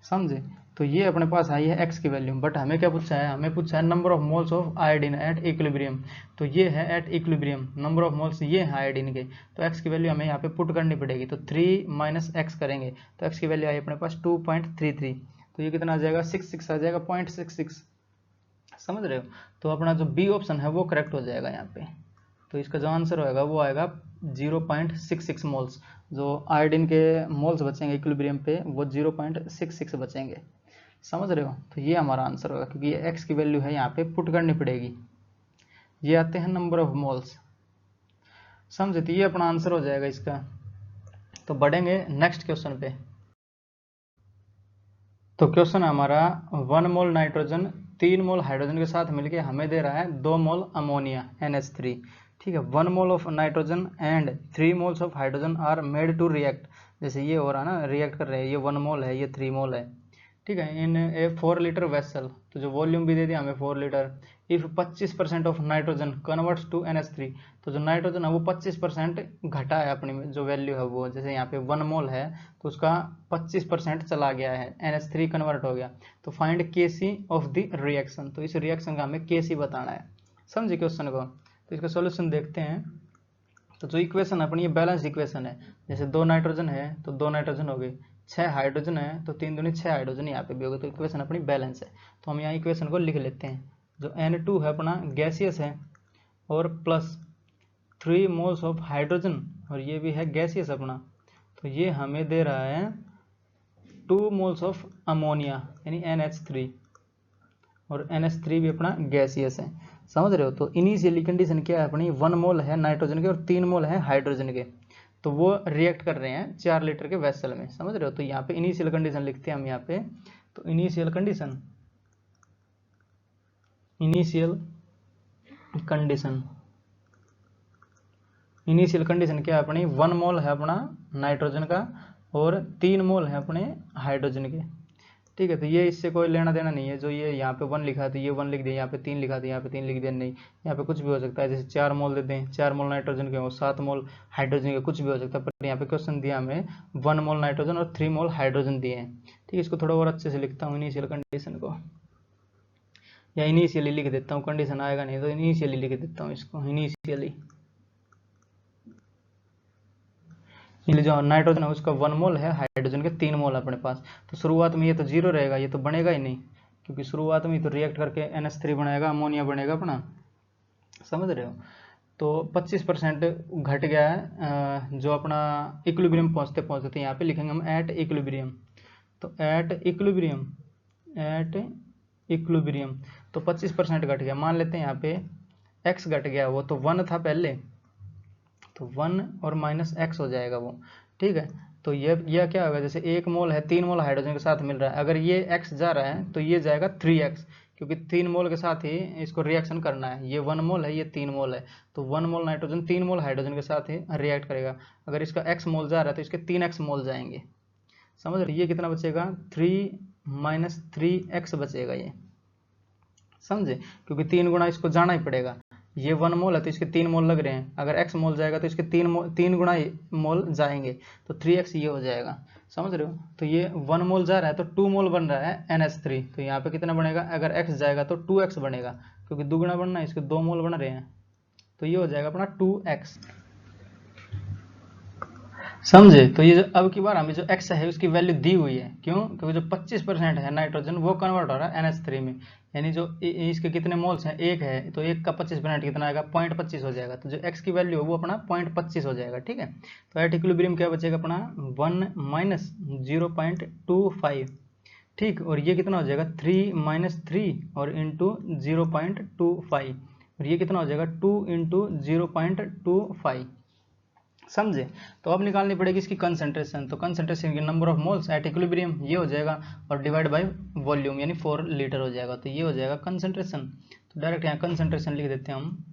समझे। तो ये अपने पास आई है x की वैल्यू, बट हमें क्या पूछा है, हमें पूछा है number of moles of iodine at equilibrium, तो ये है at equilibrium, number of moles ये है आयोडीन के, तो x की वैल्यू हमें यहाँ पे पुट करनी पड़ेगी, तो 3 माइनस एक्स करेंगे तो x की वैल्यू आई अपने पास 2.33, तो ये कितना आ जाएगा 66 आ जाएगा 0.66, समझ रहे हो। तो अपना जो बी ऑप्शन है वो करेक्ट हो जाएगा यहाँ पे, तो इसका जो आंसर होएगा वो आएगा 0.66 मोल्स, जो आयोडीन के मोल्स बचेंगे इक्विलिब्रियम पे वो 0.66 बचेंगे, समझ रहे हो। तो ये हमारा आंसर होगा, क्योंकि ये x की वैल्यू है यहाँ पे पुट करनी पड़ेगी, ये आते हैं नंबर ऑफ मोल्स, समझे। तो ये अपना आंसर हो जाएगा इसका। तो बढ़ेंगे नेक्स्ट क्वेश्चन पे। तो क्वेश्चन है हमारा 1 मोल नाइट्रोजन 3 मोल हाइड्रोजन के साथ मिलके हमें दे रहा है 2 मोल अमोनिया NH3, ठीक है। 1 mole of nitrogen and 3 moles of hydrogen are made to react, जैसे ये हो रहा है ना, रिएक्ट कर रहे हैं, ये 1 मोल है, ये 3 मोल है, ठीक है, इन ए 4 लीटर वेसल, तो जो वॉल्यूम भी दे दिया हमें 4 litre. If 25% of nitrogen converts to NH3, तो जो नाइट्रोजन है वो 25% घटा है अपनी जो वैल्यू है वो, जैसे यहाँ पे 1 मोल है तो उसका 25% चला गया है, NH3 कन्वर्ट हो गया, तो find Kc of the reaction, तो इस रिएक्शन का हमें Kc बताना है, समझे क्वेश्चन को। तो इसका सोल्यूशन देखते हैं। तो जो इक्वेशन अपनी ये बैलेंस इक्वेशन है, जैसे 2 नाइट्रोजन है तो 2 नाइट्रोजन हो गए, 6 हाइड्रोजन है तो 3 दूनी 6 हाइड्रोजन यहाँ पे भी होगा, तो इक्वेशन अपनी बैलेंस है। तो हम यहाँ इक्वेशन को लिख लेते हैं, जो N2 है अपना गैसियस है और प्लस 3 मोल्स ऑफ हाइड्रोजन, और ये भी है गैसियस अपना, तो ये हमें दे रहा है 2 मोल्स ऑफ अमोनिया यानी NH3, और NH3 भी अपना गैसियस है, समझ रहे हो। तो इनिशियली कंडीशन क्या है अपनी, 1 मोल है नाइट्रोजन के और 3 मोल है हाइड्रोजन के, तो वो रिएक्ट कर रहे हैं 4 लीटर के वेसल में, समझ रहे हो। तो यहाँ पे इनिशियल कंडीशन लिखते हैं हम यहाँ पे, तो इनिशियल कंडीशन क्या है अपनी, 1 मोल है अपना नाइट्रोजन का और 3 मोल है अपने हाइड्रोजन के, ठीक है। तो ये इससे कोई लेना देना नहीं है, जो ये यहाँ पे 1 लिखा है तो ये 1 लिख दिया, यहाँ पे 3 लिखा था यहाँ पे 3 लिख दिया, नहीं, यहाँ पे कुछ भी हो सकता है, जैसे 4 मोल देते हैं, 4 मोल नाइट्रोजन के और 7 मोल हाइड्रोजन के, कुछ भी हो सकता है, पर यहाँ पे क्वेश्चन दिया हमें 1 मोल नाइट्रोजन और 3 मोल हाइड्रोजन दिए हैं, ठीक है। इसको थोड़ा और अच्छे से लिखता हूँ इनिशियल कंडीशन को, या इनिशियली लिख देता हूँ, कंडीशन आएगा नहीं तो इनिशियली लिख देता हूँ इसको, इनिशियली जो नाइट्रोजन है उसका 1 मोल है, हाइड्रोजन के 3 मोल है अपने पास, तो शुरुआत में ये तो 0 रहेगा, ये तो बनेगा ही नहीं, क्योंकि शुरुआत में तो रिएक्ट करके NH3 बनाएगा, अमोनिया बनेगा अपना, समझ रहे हो। तो 25% घट गया है, जो अपना इक्विलिब्रियम पहुंचते पहुंचते यहाँ पे लिखेंगे हम एट इक्विलिब्रियम, तो एट इक्विलिब्रियम तो 25% घट गया, मान लेते हैं यहाँ पे x घट गया, वो तो 1 था पहले, तो 1 और माइनस एक्स हो जाएगा वो, ठीक है। तो ये क्या होगा, जैसे 1 मोल है 3 मोल हाइड्रोजन के साथ मिल रहा है, अगर ये x जा रहा है तो ये जाएगा 3x, क्योंकि 3 मोल के साथ ही इसको रिएक्शन करना है, ये 1 मोल है ये 3 मोल है, तो 1 मोल नाइट्रोजन 3 मोल हाइड्रोजन के साथ ही रिएक्ट करेगा, अगर इसका x मोल जा रहा है तो इसके 3x मोल जाएंगे, समझ रहे। ये कितना बचेगा 3 माइनस 3x बचेगा ये, समझे, क्योंकि 3 गुना इसको जाना ही पड़ेगा, ये 1 मोल है तो इसके 3 मोल लग रहे हैं, अगर x मोल जाएगा तो इसके 3 गुना मोल जाएंगे, तो 3x ये हो जाएगा, समझ रहे हो। तो ये 1 मोल जा रहा है तो 2 मोल बन रहा है NH3, तो यहाँ पे कितना बनेगा, अगर x जाएगा तो 2x बनेगा, क्योंकि दुगुना बनना है, इसके 2 मोल बन रहे हैं, तो ये हो जाएगा अपना 2x, समझे। तो ये जो अब की बार हमें जो x है उसकी वैल्यू दी हुई है, क्यों, क्योंकि जो 25% है नाइट्रोजन वो कन्वर्ट हो रहा है NH3 में, यानी जो इसके कितने मोल्स हैं, 1 है, तो 1 का 25% कितना आएगा 0.25 हो जाएगा, तो जो x की वैल्यू है वो अपना 0.25 हो जाएगा, ठीक है। तो एट इक्विलिब्रियम क्या बचेगा अपना 1 माइनस 0.25, ठीक, और ये कितना हो जाएगा 3 माइनस 3 और इंटू 0.25, और ये कितना हो जाएगा 2 इंटू 0.25, समझे। तो अब निकालनी पड़ेगी इसकी कंसंट्रेशन, तो कंसंट्रेशन की number of moles at equilibrium ये हो जाएगा, और डिवाइड बाय वॉल्यूम यानी 4 लीटर हो जाएगा, तो ये हो जाएगा कंसंट्रेशन। तो डायरेक्ट यहाँ कंसंट्रेशन लिख देते हैं हम,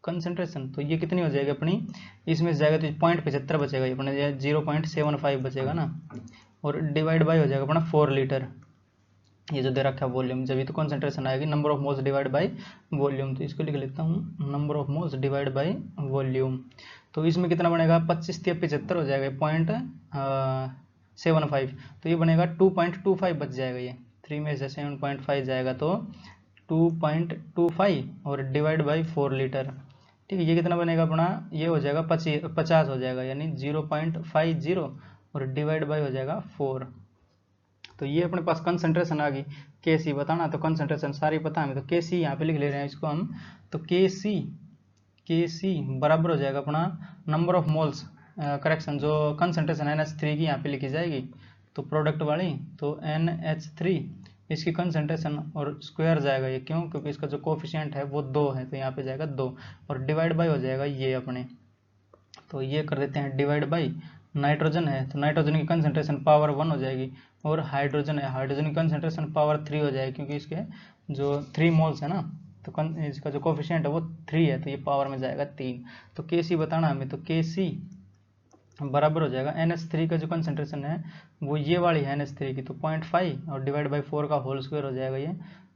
कंसंट्रेशन, तो ये कितनी हो जाएगी अपनी, इसमें से जाएगा तो 0.75 बचेगा, ये अपने 0.75 बचेगा ना, और डिवाइड बाई हो जाएगा अपना 4 लीटर, ये जो दे रखा है वॉल्यूम, जब ये तो कंसंट्रेशन आएगी number of moles divide by volume. तो इसको लिख लेता हूँ number of moles divide by volume. तो इसमें कितना बनेगा 25 × 75 हो जाएगा 0.75, तो ये बनेगा 2.25 बच जाएगा, ये 3 में से 7.5 जाएगा तो 2.25 और डिवाइड बाई 4 लीटर। ठीक है, ये कितना बनेगा अपना, ये हो जाएगा 50 हो जाएगा, यानी 0.50 और डिवाइड बाई हो जाएगा 4। तो ये अपने पास कंसंट्रेशन आ गई। के सी बताना, तो कंसंट्रेशन सारी पता हमें, तो के सी यहाँ पे लिख ले रहे हैं इसको हम। तो के सी बराबर हो जाएगा अपना नंबर ऑफ मोल्स, करेक्शन जो कंसंट्रेशन NH3 की यहाँ पे लिखी जाएगी, तो प्रोडक्ट वाली, तो NH3 इसकी कंसंट्रेशन और स्क्वायर जाएगा ये, क्यों, क्योंकि इसका जो कोफिशिएंट है वो 2 है, तो यहाँ पे जाएगा 2 और डिवाइड बाई हो जाएगा ये अपने, तो ये कर देते हैं डिवाइड बाई। नाइट्रोजन है तो नाइट्रोजन की कंसंट्रेशन पावर 1 हो जाएगी, और हाइड्रोजन है, हाइड्रोजन की कंसंट्रेशन पावर 3 हो जाएगी, क्योंकि इसके जो 3 मोल्स है ना, तो इसका जो कोफिशिएंट है वो 3 है, तो ये पावर में जाएगा 3। तो के सी बताना हमें, तो के सी बराबर हो जाएगा NH3 का जो कंसंट्रेशन है वो ये वाली है NH3 की, तो 0.5 और डिवाइड बाई 4 का होल स्क्वायर हो जाएगा ये,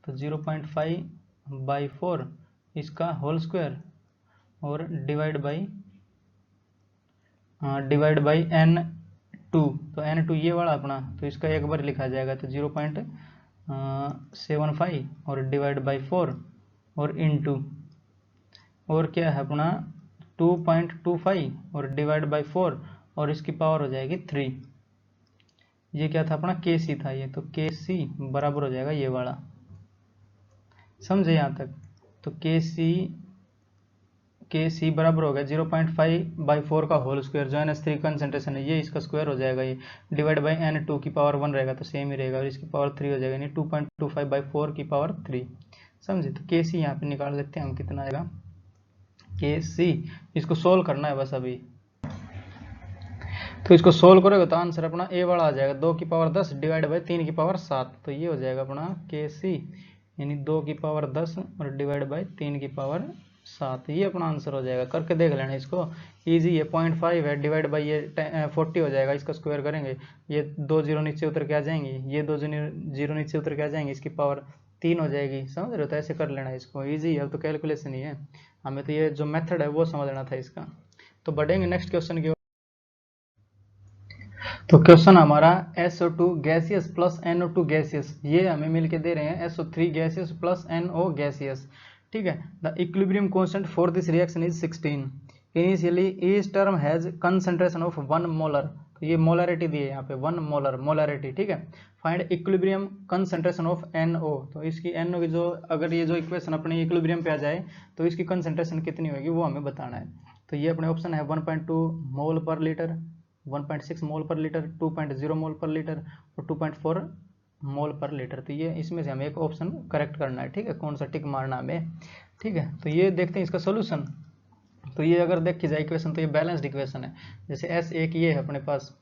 तो 0.5/4 इसका होल स्क्वायर और डिवाइड बाई N2, तो N2 ये वाला अपना, तो इसका एक बार लिखा जाएगा, तो 0.75 और डिवाइड बाई 4 और इनटू, और क्या है अपना 2.25 और डिवाइड बाई 4 और इसकी पावर हो जाएगी 3। ये क्या था अपना के सी था ये, तो के सी बराबर हो जाएगा ये वाला, समझे यहाँ तक। तो के सी बराबर हो गया 0.5/4 का होल स्क्वायर, जो NH3 कंसंट्रेशन है ये, इसका स्क्वायर हो जाएगा ये, डिवाइड बाई N2 की पावर 1 रहेगा तो सेम ही रहेगा, और इसकी पावर 3 हो जाएगा, यानी 2.25/4 की पावर 3, समझे। तो के सी यहाँ पे निकाल लेते हैं हम, कितना आएगा के सी, इसको सोल्व करना है बस अभी। तो इसको सोल्व करोगे तो आंसर अपना ए वाला आ जाएगा, 2 की पावर 10 डिवाइड बाई 3 की पावर 7, तो ये हो जाएगा अपना के सी, यानी 2 की पावर 10 और डिवाइड बाई 3 की पावर 7, ये अपना आंसर हो जाएगा। करके देख लेना इसको, इजी है। 0.5 है, डिवाइड बाई ये 40 हो जाएगा, इसका स्क्वायर करेंगे, ये 2 जीरो नीचे उतर के आ जाएंगी, ये 2 जीरो नीचे उतर के आ जाएंगे, इसकी पावर 3 हो जाएगी, समझ रहे हो। तो ऐसे कर लेना इसको, ईजी है, तो कैलकुलेशन ही है, हमें तो ये जो मेथड है वो समझना था इसका। तो बढ़ेंगे नेक्स्ट क्वेश्चन की ओर। तो क्वेश्चन हमारा SO2 gaseous plus NO2 gaseous, ये हमें मिलके दे रहे हैं SO3 gaseous plus NO gaseous, ठीक है। The equilibrium constant for this reaction is 16। Initially each term has concentration of 1 molar, तो ये मोलरिटी दी है यहाँ पे 1 मोलर मोलरिटी, ठीक है। Find equilibrium concentration of NO, तो इसकी NO की जो, अगर ये जो इक्वेशन अपने इक्विलिब्रियम पे आ जाए तो इसकी कंसंट्रेशन कितनी होगी वो हमें बताना है। तो ये अपने ऑप्शन है 1.2 मोल पर लीटर, 1.6 मोल पर लीटर, 2.0 मोल पर लीटर और 2.4 मोल पर लीटर। तो ये इसमें से हमें एक ऑप्शन करेक्ट करना है, ठीक है, कौन सा टिक मारना हमें, ठीक है। तो ये देखते हैं इसका सोल्यूशन। तो ये अगर देखी जाए इक्वेशन तो ये बैलेंस्ड इक्वेशन है, जैसे S एक ये है अपने पास,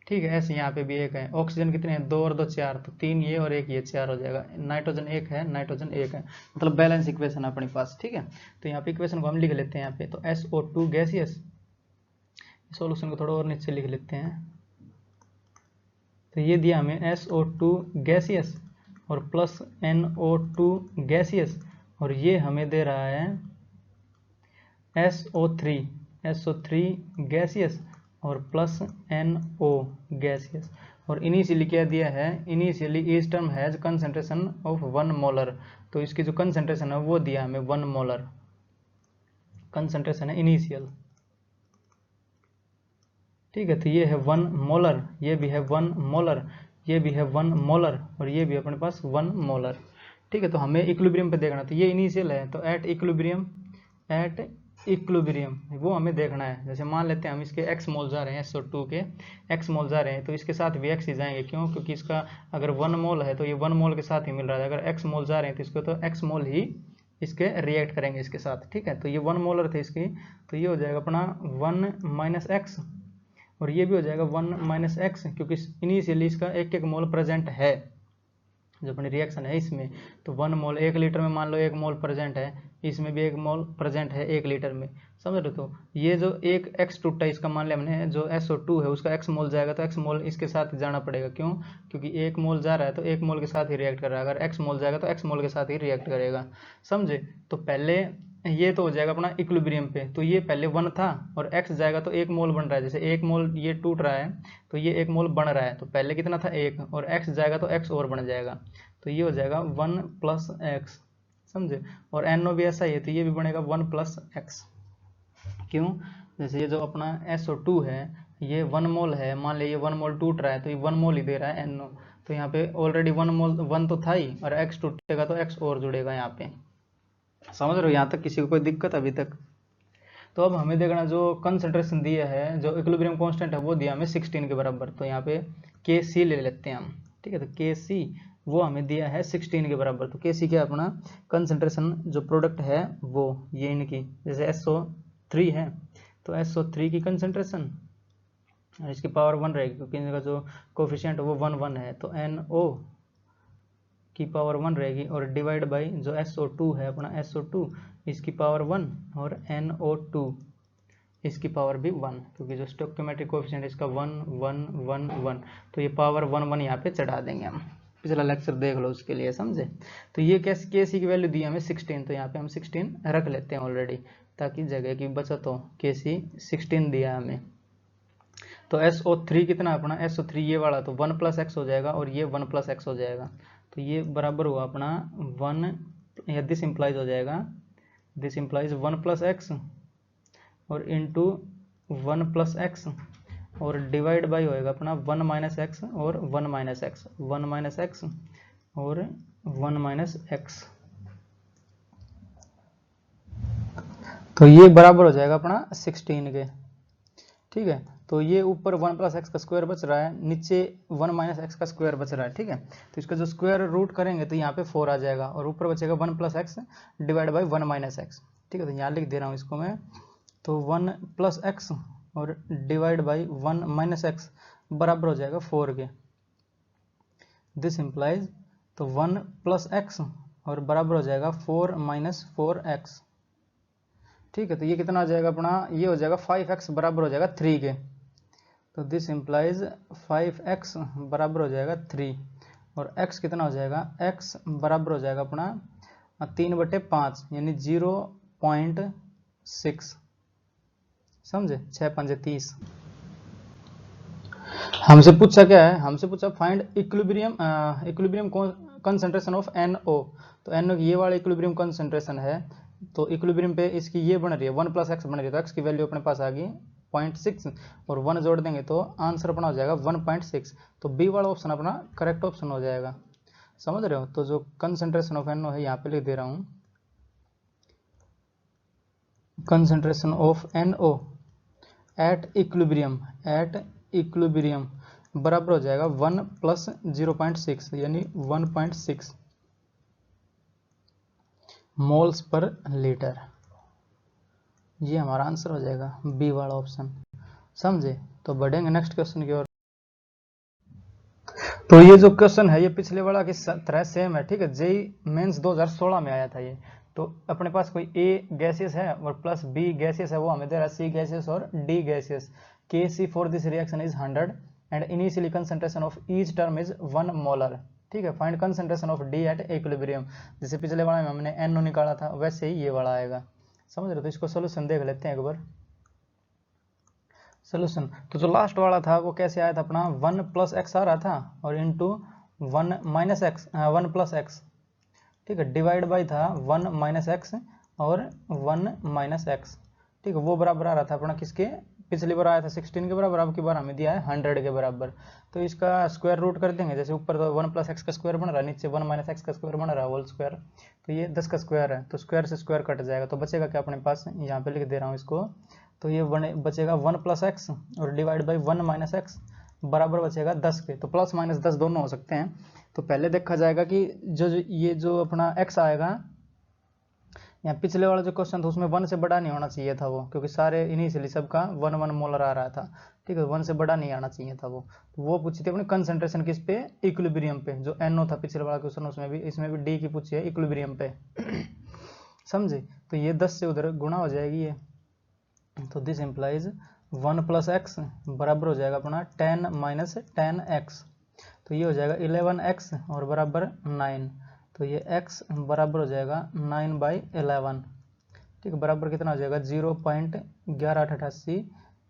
ठीक है, S यहाँ पे भी एक है, ऑक्सीजन कितने हैं 2 और 2 4, तो 3 ये और 1 ये 4 हो जाएगा, नाइट्रोजन एक है, नाइट्रोजन एक है, मतलब बैलेंस इक्वेशन है अपने पास, ठीक है। तो यहाँ पे इक्वेशन को हम लिख लेते हैं यहाँ पे, तो SO2 गैसियस, सॉल्यूशन को थोड़ा और नीचे लिख लेते हैं। तो ये दिया हमें SO2 गैसियस और प्लस NO2 गैसियस, और ये हमें दे रहा है SO3 गैसियस और प्लस NO गैसियस, और इनिशियली क्या दिया है, initially each term has concentration of 1 molar, तो इसकी जो कंसंट्रेशन है वो दिया हमें 1 मोलर कंसंट्रेशन है इनिशियल, ठीक है। तो ये है 1 मोलर, ये भी है 1 मोलर, ये भी है 1 मोलर और ये भी अपने पास 1 मोलर, ठीक है। तो हमें इक्विलिब्रियम पे देखना, तो ये इनिशियल है, तो एट इक्विलिब्रियम वो हमें देखना है। जैसे मान लेते हैं हम इसके x मोल जा रहे हैं, SO2 के x मोल जा रहे हैं, तो इसके साथ भी x ही जाएंगे, क्यों, क्योंकि इसका अगर 1 मोल है तो ये 1 मोल के साथ ही मिल रहा है, अगर x मोल जा रहे हैं तो इसको तो x मोल ही इसके रिएक्ट करेंगे इसके साथ, ठीक है। तो ये 1 मोलर थे इसकी, तो ये हो जाएगा अपना 1 - x, और ये भी हो जाएगा 1 - x, क्योंकि इनिशियली इसका 1 मोल प्रेजेंट है, जो अपनी रिएक्शन है इसमें, तो 1 मोल 1 लीटर में मान लो 1 मोल प्रेजेंट है, इसमें भी 1 मोल प्रेजेंट है 1 लीटर में, समझ रहे हो। तो ये जो एक x टूटा इसका मान लिया हमने, जो SO2 है उसका x मोल जाएगा, तो x मोल इसके साथ जाना पड़ेगा, क्यों, क्योंकि 1 मोल जा रहा है तो 1 मोल के साथ ही रिएक्ट कर रहा है, अगर x मोल जाएगा तो x मोल के साथ ही रिएक्ट करेगा, समझे। तो पहले ये तो हो जाएगा अपना इक्विलिब्रियम पे, तो ये पहले 1 था और x जाएगा तो 1 मोल बन रहा है, जैसे 1 मोल ये टूट रहा है तो ये 1 मोल बन रहा है, तो पहले कितना था 1, और x जाएगा तो x और बन जाएगा, तो ये हो जाएगा 1 + x, समझे। और NO भी ऐसा ही है, तो ये भी बनेगा 1 + x, क्यों, जैसे ये जो अपना SO2 है ये 1 मोल है, मान लीजिए 1 मोल टूट रहा है तो ये 1 मोल ही दे रहा है NO, तो यहाँ पे ऑलरेडी 1 मोल 1 तो था ही, और x टूटेगा तो x और जुड़ेगा यहाँ पे, समझ रहे हो। यहाँ तक किसी को कोई दिक्कत अभी तक। तो अब हमें देखना जो कंसंट्रेशन दिया है, जो इक्विलिब्रियम कांस्टेंट है वो दिया हमें 16 के बराबर, तो यहाँ पे Kc ले लेते हैं हम, ठीक है। तो Kc वो हमें दिया है 16 के बराबर, तो Kc क्या अपना कंसंट्रेशन जो प्रोडक्ट है वो ये इनकी, जैसे SO3 है तो SO3 की कंसंट्रेशन इसकी पावर 1 रहेगी, क्योंकि इनका जो कोफिशिएंट है वो 1 1 है, तो NO की पावर 1 रहेगी, और डिवाइड बाई जो SO2 है अपना SO2 इसकी पावर 1, और NO2 इसकी पावर भी 1, क्योंकि जो स्टोइकियोमेट्रिक कोएफिशिएंट इसका 1 1 1 1, तो ये पावर 1 1 यहाँ पे चढ़ा देंगे हम, पिछला लेक्चर देख लो उसके लिए, समझे। तो ये Kc की वैल्यू दी हमें 16, तो यहाँ पे हम 16 रख लेते हैं ऑलरेडी, ताकि जगह की बचत हो। Kc 16 दिया हमें, तो SO3 कितना अपना SO3 ये वाला, तो 1 + x हो जाएगा, और ये 1 + x हो जाएगा, तो ये बराबर हुआ अपना 1, या दिस इम्प्लाइज हो जाएगा, दिस इम्प्लाइज 1 + x और इंटू 1 + x, और डिवाइड बाई होएगा अपना 1 - x और 1 - x, 1 - x और 1 - x, तो ये बराबर हो जाएगा अपना 16 के, ठीक है। तो ये ऊपर 1 + x का स्क्वायर बच रहा है, नीचे 1 - x का स्क्वायर बच रहा है, ठीक है। तो इसका जो स्क्वायर रूट करेंगे तो यहाँ पे 4 आ जाएगा, और ऊपर बचेगा 1 + x डिवाइड बाई 1 - x, ठीक है। तो यहाँ लिख दे रहा हूँ इसको मैं, तो 1 + x और डिवाइड बाई 1 - x बराबर हो जाएगा 4 के, दिस इम्प्लाइज, तो 1 + x और बराबर हो जाएगा 4 - 4x, ठीक है। तो ये कितना आ जाएगा अपना, ये हो जाएगा 5x बराबर हो जाएगा 3 के, तो दिस इम्प्लाइज 5x बराबर हो जाएगा 3, और x कितना हो जाएगा, x बराबर हो जाएगा अपना 3/5 यानी 0.6, समझे, 6 5 30। हमसे पूछा क्या है, हमसे पूछा find equilibrium concentration of NO, तो NO की ये वाला इक्विलिब्रियम कंसंट्रेशन है, तो इक्विलिब्रियम पे इसकी ये बन रही है 1 + x बन रही है, तो x की वैल्यू अपने पास आ गई 0.6, और 1 जोड़ देंगे तो आंसर अपना हो जाएगा 1.6, तो बी वाला ऑप्शन अपना करेक्ट ऑप्शन हो जाएगा, समझ रहे हो। तो जो कंसंट्रेशन ऑफ NO है यहाँ पे लिख दे रहा हूँ, concentration of NO at equilibrium बराबर हो जाएगा 1 + 0.6 यानी 1.6 मोल्स पर लीटर, ये हमारा आंसर हो जाएगा बी वाला ऑप्शन, समझे। तो बढ़ेंगे नेक्स्ट क्वेश्चन की ओर। तो ये जो क्वेश्चन है ये पिछले वाला की तरह सेम है, ठीक है। जेई मेंस 2016 में आया था ये, तो अपने पास कोई ए गैसियस है और प्लस बी गैसियस है, वो हमें दे रहा है सी गैसियस और D gaseous. Kc for this reaction is 100 and initially concentration of each term is 1 molar, ठीक है। Find concentration of D at equilibrium, जैसे पिछले वाले में हमने NO निकाला था वैसे ही ये वाला आएगा, समझ रहे हो। तो इसको सोल्यूशन देख लेते हैं एक बार। सोल्यूशन तो जो लास्ट वाला था वो कैसे आया था अपना 1 + x आ रहा था और इंटू 1 + x, ठीक है, डिवाइड बाई था 1 - x और 1 - x, ठीक है। वो बराबर आ रहा था अपना किसके, पिछली बार आया था 16 के बराबर, अब की बार हमें दिया है 100 के बराबर। तो इसका स्क्वायर रूट कर देंगे, जैसे ऊपर तो 1 + x का स्क्वायर बन रहा है, नीचे 1 - x का स्क्वायर बन रहा है होल स्क्वायर, तो ये 10 का स्क्वायर है, तो स्क्वायर से स्क्वायर कट जाएगा, तो बचेगा क्या अपने पास, यहाँ पे लिख दे रहा हूँ इसको, तो ये बचेगा 1 + x और डिवाइड बाई 1 - x बराबर बचेगा 10 के, तो प्लस माइनस 10 दोनों हो सकते हैं। तो पहले देखा जाएगा कि जो ये जो अपना x आएगा यहाँ पिछले वाला जो क्वेश्चन था उसमें 1 से बड़ा नहीं होना चाहिए था वो, क्योंकि सारे इनिशियली सबका 1 मोलर आ रहा था, ठीक है, 1 से बड़ा नहीं आना चाहिए था वो। तो वो पूछी थी अपनी कंसंट्रेशन किस पे, इक्विलिब्रियम पे, जो NO था पिछले वाला क्वेश्चन, उसमें भी, इसमें भी D की पूछी है इक्विलिब्रियम पे। समझे? तो ये 10 से उधर गुणा हो जाएगी ये, तो दिस इम्प्लाइज 1 + x बराबर हो जाएगा अपना 10 - 10x, तो ये हो जाएगा 11x और बराबर 9, तो ये x बराबर हो जाएगा 9/11, ठीक है, बराबर कितना हो जाएगा 0.1188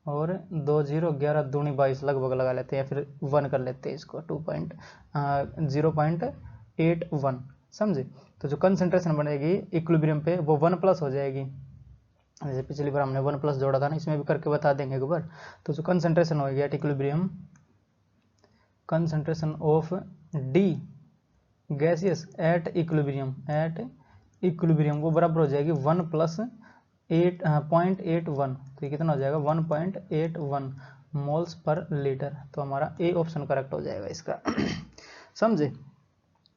और 2 0 11 दूनी 22 लगभग लगा लेते हैं, फिर 1 कर लेते हैं इसको 0.81। समझे? तो जो कंसंट्रेशन बनेगी इक्विलिब्रियम पे वो 1+ हो जाएगी, जैसे पिछली बार हमने 1+ जोड़ा था ना, इसमें भी करके बता देंगे एक बार। तो जो कंसंट्रेशन हो गया at equilibrium, concentration of D gaseous at equilibrium वो बराबर हो जाएगी 1 + 0.81, तो ये कितना हो जाएगा 1.81 मोल्स पर लीटर। तो हमारा ए ऑप्शन करेक्ट हो जाएगा इसका। समझे?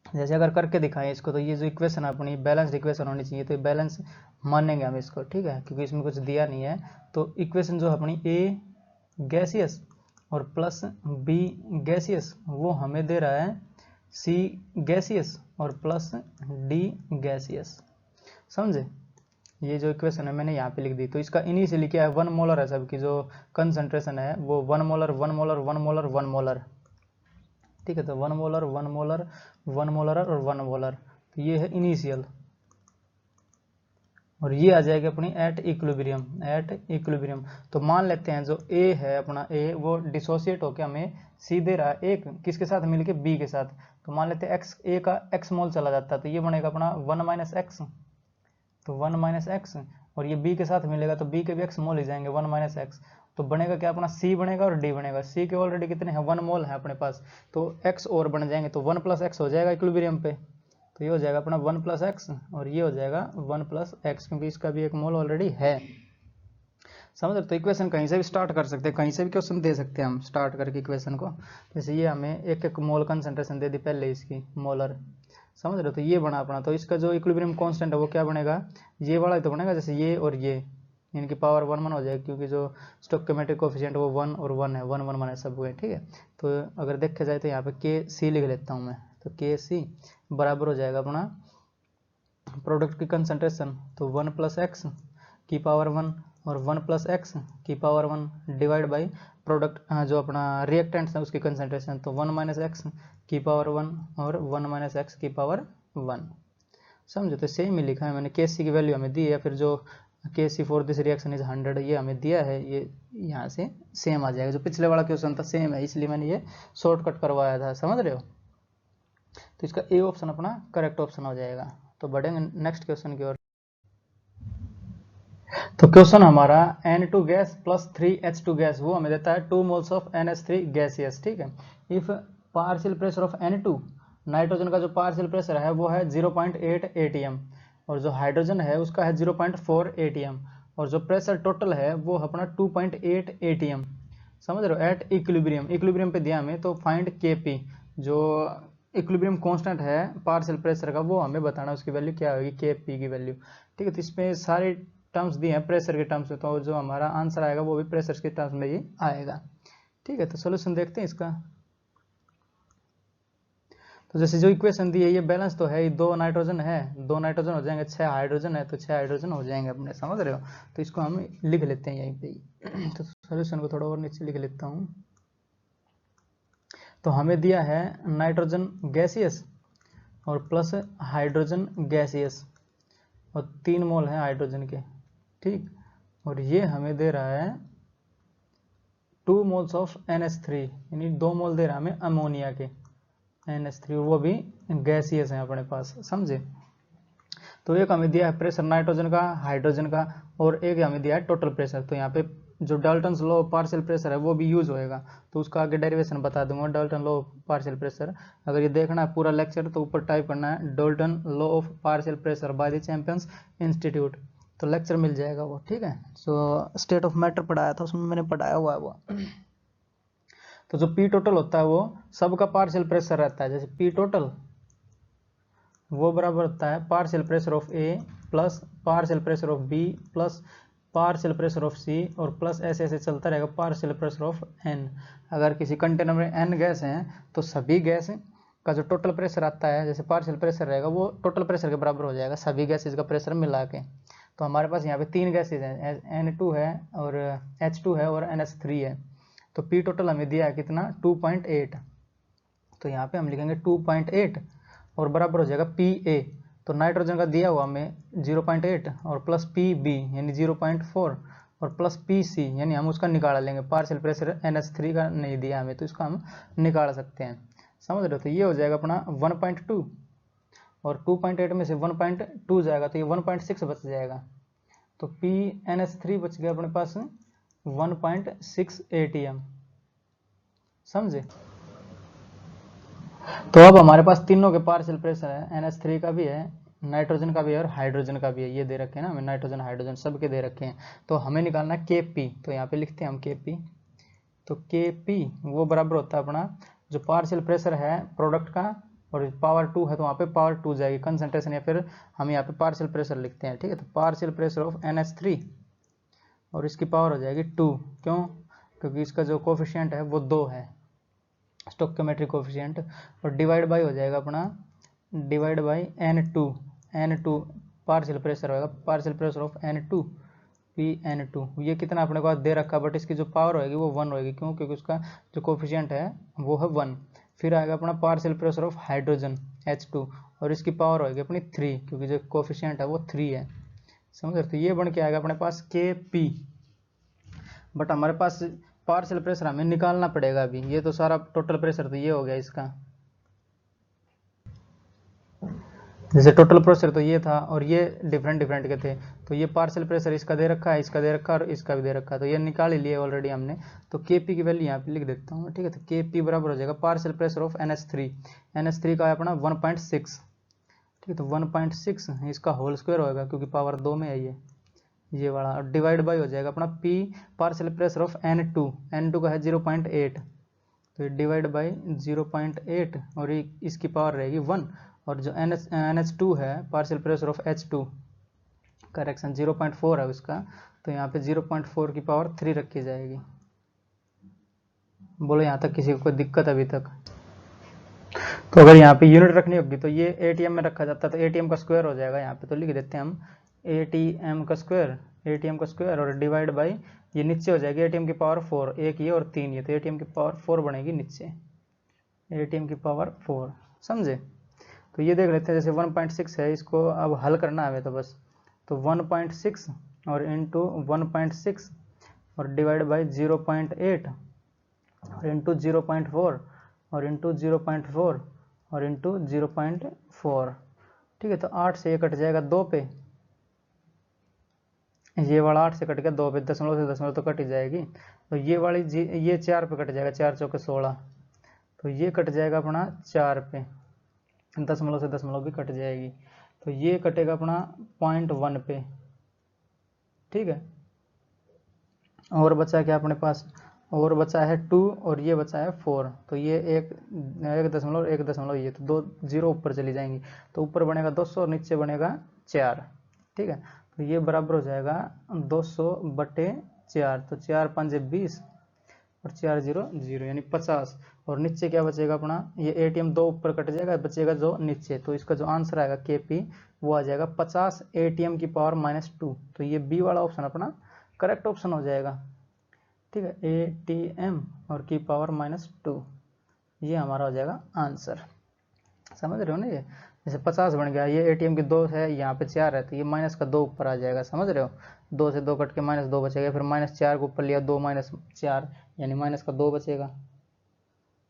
जैसे अगर करके दिखाएं इसको, तो ये जो इक्वेशन अपनी बैलेंस्ड इक्वेशन होनी चाहिए, तो बैलेंस मानेंगे हम इसको, ठीक है, क्योंकि इसमें कुछ दिया नहीं है। तो इक्वेशन जो अपनी ए गैसियस और प्लस बी गैसियस वो हमें दे रहा है सी गैसियस और प्लस डी गैसियस। समझे? ये जो इक्वेशन है मैंने यहाँ पे लिख दी। तो इसका इनिशियली क्या है, 1 मोलर है, सबकी जो कंसंट्रेशन है वो 1 मोलर 1 मोलर 1 मोलर 1 मोलर, ठीक है, तो 1 मोलर 1 मोलर 1 मोलर और 1 मोलर, तो ये है इनिशियल, और ये आ जाएगी अपनी एट इक्विलिब्रियम। तो मान लेते हैं जो ए है अपना ए, वो डिसोसिएट होकर हमें सी दे रहा है, एक किसके साथ मिलके बी के साथ। तो मान लेते हैं एक्स, ए का x मोल चला जाता है, तो ये बनेगा अपना 1 - x, तो 1 - x, और ये बी के साथ मिलेगा तो बी के भी x मोल ही जाएंगे 1 - x, तो बनेगा क्या अपना सी बनेगा और डी बनेगा। सी के ऑलरेडी कितने हैं 1 मोल है अपने पास, तो x और बन जाएंगे, तो 1 + x हो जाएगा इक्विलिब्रियम पे, तो ये हो जाएगा अपना 1 + x और ये हो जाएगा 1 + x, क्योंकि इसका भी एक मोल ऑलरेडी है। समझ रहे? तो इक्वेशन कहीं से भी स्टार्ट कर सकते हैं, कहीं से भी क्वेश्चन दे सकते हैं हम स्टार्ट करके इक्वेशन को। जैसे ये हमें एक मोल कंसंट्रेशन दे दी पहले इसकी मोलर, समझ रहे हो? तो ये बना अपना, तो इसका जो इक्विलिब्रियम कांस्टेंट है वो क्या बनेगा, ये वाला तो बनेगा, जैसे ये और ये इनकी पावर 1 1 हो जाएगी, क्योंकि जो स्टोइकोमेट्रिक कोएफिशिएंट वो 1 और 1 है, 1 1 1 है सब हुए, ठीक है। तो अगर देखा जाए तो यहाँ पे के सी लिख लेता हूँ मैं, तो के सी बराबर हो जाएगा अपना प्रोडक्ट की कंसंट्रेशन, तो 1 + x की पावर 1 और 1 + x की पावर 1 डिवाइड बाई प्रोडक्ट जो अपना रिएक्टेंट्स है उसकी कंसंट्रेशन, तो 1 - x की पावर 1 और 1 - x की पावर 1। समझो? तो सेम ही लिखा है मैंने, के सी की वैल्यू हमें दी है, फिर जो के सी फॉर दिस रिएक्शन इज 100 ये हमें दिया है, ये यहाँ से सेम आ जाएगा, जो पिछले वाला क्वेश्चन था सेम है, इसलिए मैंने ये शॉर्टकट करवाया था। समझ रहे हो? तो इसका ए ऑप्शन अपना करेक्ट ऑप्शन हो जाएगा। तो बढ़ेंगे नेक्स्ट क्वेश्चन की ओर। तो क्वेश्चन हमारा N2 gas plus 3H2 gas वो हमें देता है 2 मोल्स ऑफ NH3 गैसियस, ठीक है। If partial pressure of N2, nitrogen का जो पार्शियल प्रेशर है वो है 0.8 atm और जो हाइड्रोजन है उसका है 0.4 atm और जो प्रेशर टोटल है वो अपना 2.8 atm। समझ रहे हो? एट इक्विलिब्रियम पे दिया हमें, तो फाइंड Kp, जो इक्विलिब्रियम कांस्टेंट है पार्शियल प्रेशर का, वो हमें बताना उसकी वैल्यू क्या होगी, Kp की वैल्यू, ठीक है। तो इसमें सारे टर्म्स दिए हैं प्रेशर के टर्म्स में, तो जो हमारा आंसर आएगा वो भी प्रेशर के टर्म्स में ही आएगा, ठीक है। तो सोल्यूशन देखते हैं इसका। तो जैसे जो इक्वेशन दी है ये बैलेंस तो है, 2 नाइट्रोजन है, 2 नाइट्रोजन हो जाएंगे, 6 हाइड्रोजन है तो 6 हाइड्रोजन हो जाएंगे अपने, समझ रहे हो? तो इसको हम लिख लेते हैं यहीं पे ही। तो सोल्यूशन को थोड़ा और नीचे लिख लेता हूँ। तो हमें दिया है नाइट्रोजन गैसियस और प्लस हाइड्रोजन गैसियस और 3 मोल हैं हाइड्रोजन के, ठीक, और ये हमें दे रहा है 2 मोल्स ऑफ NH3, यानी 2 मोल दे रहा है हमें अमोनिया के NH3, वो भी गैसियस है अपने पास। समझे? तो एक हमें दिया है प्रेशर नाइट्रोजन का, हाइड्रोजन का, और एक हमें दिया है टोटल प्रेशर। तो यहाँ पे जो Dalton's law of partial pressure है वो भी यूज होएगा, तो उसका आगे डेरिवेशन बता दूंगा, Dalton law of partial pressure. अगर ये देखना है पूरा लेक्चर तो ऊपर टाइप करना है Dalton law of partial pressure by the champions institute, तो लेक्चर मिल जाएगा वो, ठीक है। सो स्टेट ऑफ मैटर पढ़ाया था उसमें मैंने पढ़ाया हुआ है वो। तो जो पी टोटल होता है वो सबका पार्शियल प्रेशर रहता है, जैसे पी टोटल वो बराबर होता है partial pressure of A plus partial pressure of B plus partial pressure of C और प्लस ऐसे ऐसे चलता रहेगा पार्शियल प्रेशर ऑफ एन। अगर किसी कंटेनर में एन गैस हैं तो सभी गैस का जो टोटल प्रेशर आता है जैसे पार्शियल प्रेशर रहेगा वो टोटल प्रेशर के बराबर हो जाएगा सभी गैसेज का प्रेशर मिला के। तो हमारे पास यहाँ पे 3 गैसेज हैं, N2 है और H2 है और NH3 है। तो P टोटल हमें दिया है कितना 2.8, तो यहाँ पे हम लिखेंगे 2.8 और बराबर हो जाएगा PA। तो नाइट्रोजन का दिया हुआ हमें 0.8 और प्लस PB यानी 0.4 और प्लस PC यानी हम उसका निकाल लेंगे, पार्शियल प्रेशर NH3 का नहीं दिया हमें तो इसका हम निकाल सकते हैं, समझ रहे हो। तो ये हो जाएगा अपना 1.2 और 2.8 में से 1.2 जाएगा तो ये 1.6 बच जाएगा। तो PNH3 बच गया अपने पास 1.6 ATM, समझे। तो अब हमारे पास तीनों के पार्शियल प्रेशर है, NH3 का भी है, नाइट्रोजन का भी है और हाइड्रोजन का भी है। ये दे रखे हैं ना हमें, नाइट्रोजन हाइड्रोजन सबके दे रखे हैं। तो हमें निकालना है Kp, तो यहाँ पे लिखते हैं हम Kp। तो Kp वो बराबर होता है अपना जो पार्शियल प्रेशर है प्रोडक्ट का और पावर 2 है तो वहाँ पे पावर 2 जाएगी कंसंट्रेशन, या फिर हम यहाँ पे पार्शियल प्रेशर लिखते हैं, ठीक है। तो पार्शियल प्रेशर ऑफ NH3 और इसकी पावर हो जाएगी 2, क्यों, क्योंकि इसका जो कोफिशिएंट है वो 2 है, स्टोइकियोमेट्रिक कोफिशिएंट, और डिवाइड बाई हो जाएगा अपना divide by N2 partial pressure होगा, partial pressure of N2 PN2। ये कितना अपने पास दे रखा है बट इसकी जो पावर होगी वो 1 होगी, क्यों, क्योंकि उसका जो कोफिशिएंट है वो है 1। फिर आएगा अपना partial pressure of hydrogen H2 और इसकी पावर होगी अपनी 3, क्योंकि जो कोफिशिएंट है वो 3 है, समझ रहे। तो ये बन के आएगा अपने पास Kp, बट हमारे पास पार्शियल प्रेशर हमें निकालना पड़ेगा अभी। ये तो सारा टोटल प्रेशर तो ये हो गया इसका, जैसे टोटल प्रेशर तो ये था और ये डिफरेंट के थे, तो ये पार्शियल प्रेशर इसका दे रखा है, इसका दे रखा है और इसका भी दे रखा है, तो ये निकाल ही लिए ऑलरेडी हमने। तो Kp की वैल्यू यहाँ पे लिख देता हूँ, ठीक है। तो Kp बराबर हो जाएगा पार्शियल प्रेशर ऑफ NH3 का है अपना 1.6, ठीक है। तो 1.6 इसका होल स्क्वायर होगा क्योंकि पावर 2 में है ये वाला, और डिवाइड बाई हो जाएगा अपना P partial pressure of N2 का है 0.8, तो डिवाइड बाई 0.8 और इसकी पावर रहेगी 1, और जो NH2 है partial pressure of H2 correction 0.4 है उसका, तो यहाँ पे 0.4 की पावर 3 रखी जाएगी। बोलो यहाँ तक किसी को कोई दिक्कत अभी तक? तो अगर यहाँ पे यूनिट रखनी होगी तो ये ATM में रखा जाता है, तो ATM का स्क्वायर हो जाएगा यहाँ पे, तो लिख देते हैं हम ATM का स्क्वायर और डिवाइड बाई ये नीचे हो जाएगी ATM की पावर 4, एक ये और 3 ये, तो ATM की पावर 4 बनेगी नीचे, ATM की पावर 4, समझे। तो ये देख लेते हैं, जैसे 1.6 है इसको अब हल करना है हमें, तो बस तो 1.6 और इंटू 1.6 और डिवाइड बाई 0.8 और इंटू 0.4 और इंटू 0.4 और इंटू 0.4, ठीक है। तो 8 से ये कट जाएगा 2 पे, ये वाला 8 से कट गया 2 पे, दशमलव से दशमलव तो कट ही जाएगी। तो ये वाली ये 4 पे कट जाएगा, 4 चौके 16, तो ये कट जाएगा अपना 4 पे, दशमलव से दशमलव भी कट जाएगी, तो ये कटेगा अपना 0.1 पे, ठीक है। और बचा क्या अपने पास, और बचा है 2 और ये बचा है 4, तो ये एक दशमलव ये तो 2 जीरो ऊपर चली जाएंगी, तो ऊपर बनेगा 200 और नीचे बनेगा 4, ठीक है। तो ये बराबर हो जाएगा 200/4, तो 4 5 20 और 4 0 0 यानी 50, और नीचे क्या बचेगा अपना, ये ATM 2 ऊपर कट जाएगा, बचेगा जो नीचे, तो इसका जो आंसर आएगा Kp वो आ जाएगा 50 ATM की पावर -2, तो ये बी वाला ऑप्शन अपना करेक्ट ऑप्शन हो जाएगा, ठीक है। ATM और की पावर -2 ये हमारा हो जाएगा आंसर, समझ रहे हो ना। ये जैसे 50 बन गया, ये ATM की 2 है, यहाँ पे 4 है, तो ये माइनस का 2 ऊपर आ जाएगा, समझ रहे हो। 2 से 2 कट के -2 बचेगा, फिर -4 को ऊपर लिया, 2 - 4 यानी माइनस का 2 बचेगा,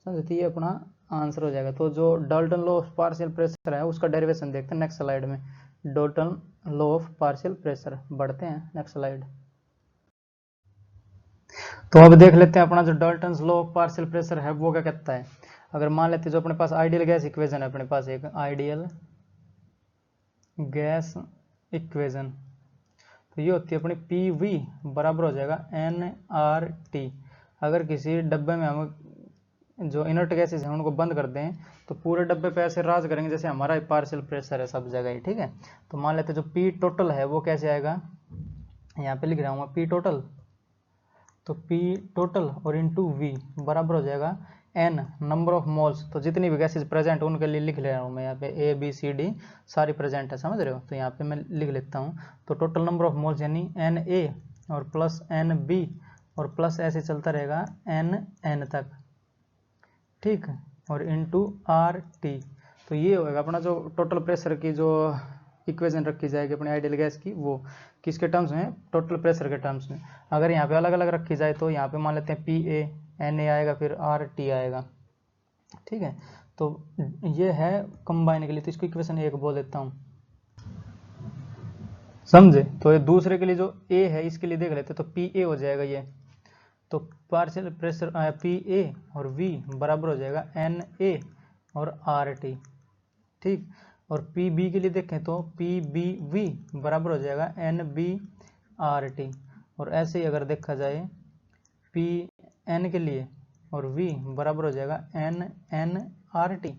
समझे। तो ये अपना आंसर हो जाएगा। तो जो Dalton law of partial pressure है उसका डेरिवेशन देखते हैं नेक्स्ट स्लाइड में, Dalton law of partial pressure, बढ़ते हैं नेक्स्ट स्लाइड। तो अब देख लेते हैं अपना जो Dalton law of partial pressure है वो क्या कहता है। अगर मान लेते हैं जो अपने पास आइडियल गैस इक्वेशन है, अपने पास एक आइडियल गैस इक्वेशन, तो ये होती है अपनी PV बराबर हो जाएगा nRT। अगर किसी डब्बे में हम जो इनर्ट गैसेज हैं उनको बंद कर दें तो पूरे डब्बे पे ऐसे राज करेंगे जैसे हमारा पार्शियल प्रेशर है सब जगह ही, ठीक है। तो मान लेते हैं जो पी टोटल है वो कैसे आएगा, यहाँ पे लिख रहा हूँ पी टोटल, तो पी टोटल और इंटू वी बराबर हो जाएगा एन नंबर ऑफ मोल्स, तो जितनी भी गैसेज प्रेजेंट उनके लिए लिख ले रहा हूँ मैं यहाँ पे ए बी सी डी सारी प्रेजेंट है, समझ रहे हो। तो यहाँ पे मैं लिख लेता हूँ, तो टोटल नंबर ऑफ मोल्स यानी एन ए और प्लस एन बी और प्लस ऐसे चलता रहेगा एन एन तक, ठीक, और इनटू आर टी। तो ये होगा अपना जो टोटल प्रेशर की जो इक्वेशन रखी जाएगी अपनी आइडियल गैस की, वो किसके टर्म्स में, टोटल प्रेशर के टर्म्स में। अगर यहाँ पे अलग अलग रखी जाए तो यहाँ पे मान लेते हैं पी ए एन ए आएगा फिर आर टी आएगा, ठीक है। तो ये है कंबाइन के लिए, तो इसको इक्वेशन 1 बोल देता हूँ, समझे। तो ये दूसरे के लिए जो ए है इसके लिए देख लेते, तो पी ए हो जाएगा ये, तो पार्शियल प्रेशर पी ए और वी बराबर हो जाएगा एन ए और आर टी, ठीक। और पी बी के लिए देखें तो पी बी वी बराबर हो जाएगा एन बी आर टी। और ऐसे ही अगर देखा जाए पी एन के लिए और वी बराबर हो जाएगा एन एन आर टी,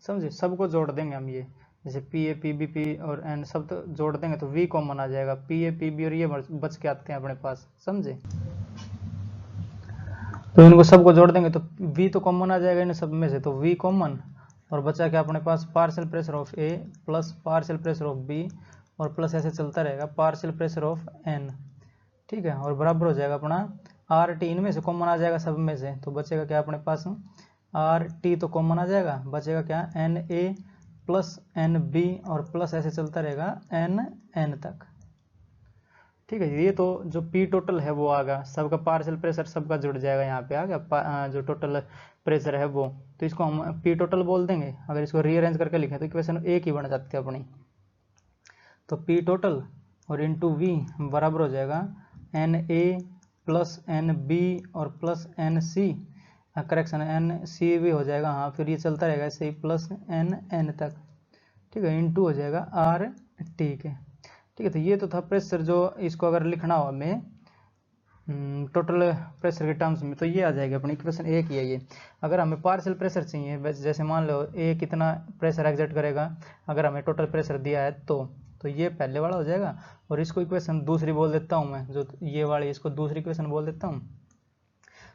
समझे। सबको जोड़ देंगे हम, ये जैसे P A P B P और एन सब तो जोड़ देंगे तो वी कॉमन आ जाएगा, पी ए पी बी और ये बच के आते हैं अपने पास, समझे। तो इनको सबको जोड़ देंगे तो v तो कॉमन आ जाएगा इन सब में से, तो v कॉमन, और बचा क्या अपने पास partial pressure of a plus partial pressure of b और प्लस ऐसे चलता रहेगा पार्शियल प्रेशर ऑफ n, ठीक है। और बराबर हो जाएगा अपना आर टी, इनमें से कॉमन आ जाएगा सब में से, तो बचेगा क्या अपने पास आर टी तो कॉमन आ जाएगा, बचेगा क्या N A plus N B और प्लस ऐसे चलता रहेगा एन एन तक, ठीक है। ये तो जो पी टोटल है वो आगा, सबका पार्शियल प्रेशर सबका जुड़ जाएगा, यहाँ पे आ गया जो टोटल प्रेशर है वो, तो इसको हम पी टोटल बोल देंगे। अगर इसको रीअरेंज करके लिखें तो इक्वेशन एक ही बन जाती है अपनी, तो पी टोटल और इंटू वी बराबर हो जाएगा N A plus N B और plus N C, correction N C भी हो जाएगा, हाँ, फिर ये चलता रहेगा ऐसे ही प्लस एन एन तक, ठीक है, इंटू हो जाएगा आर टी के, ठीक है। तो ये तो था प्रेशर, जो इसको अगर लिखना हो हमें टोटल प्रेशर के टर्म्स में तो ये आ जाएगी अपनी इक्वेशन एक ही है ये। अगर हमें पार्शियल प्रेशर चाहिए, जैसे मान लो ए कितना प्रेशर एग्जर्ट करेगा, अगर हमें टोटल प्रेशर दिया है तो ये पहले वाला हो जाएगा, और इसको इक्वेशन दूसरी बोल देता हूँ मैं, जो ये वाली इसको दूसरी इक्वेशन बोल देता हूँ।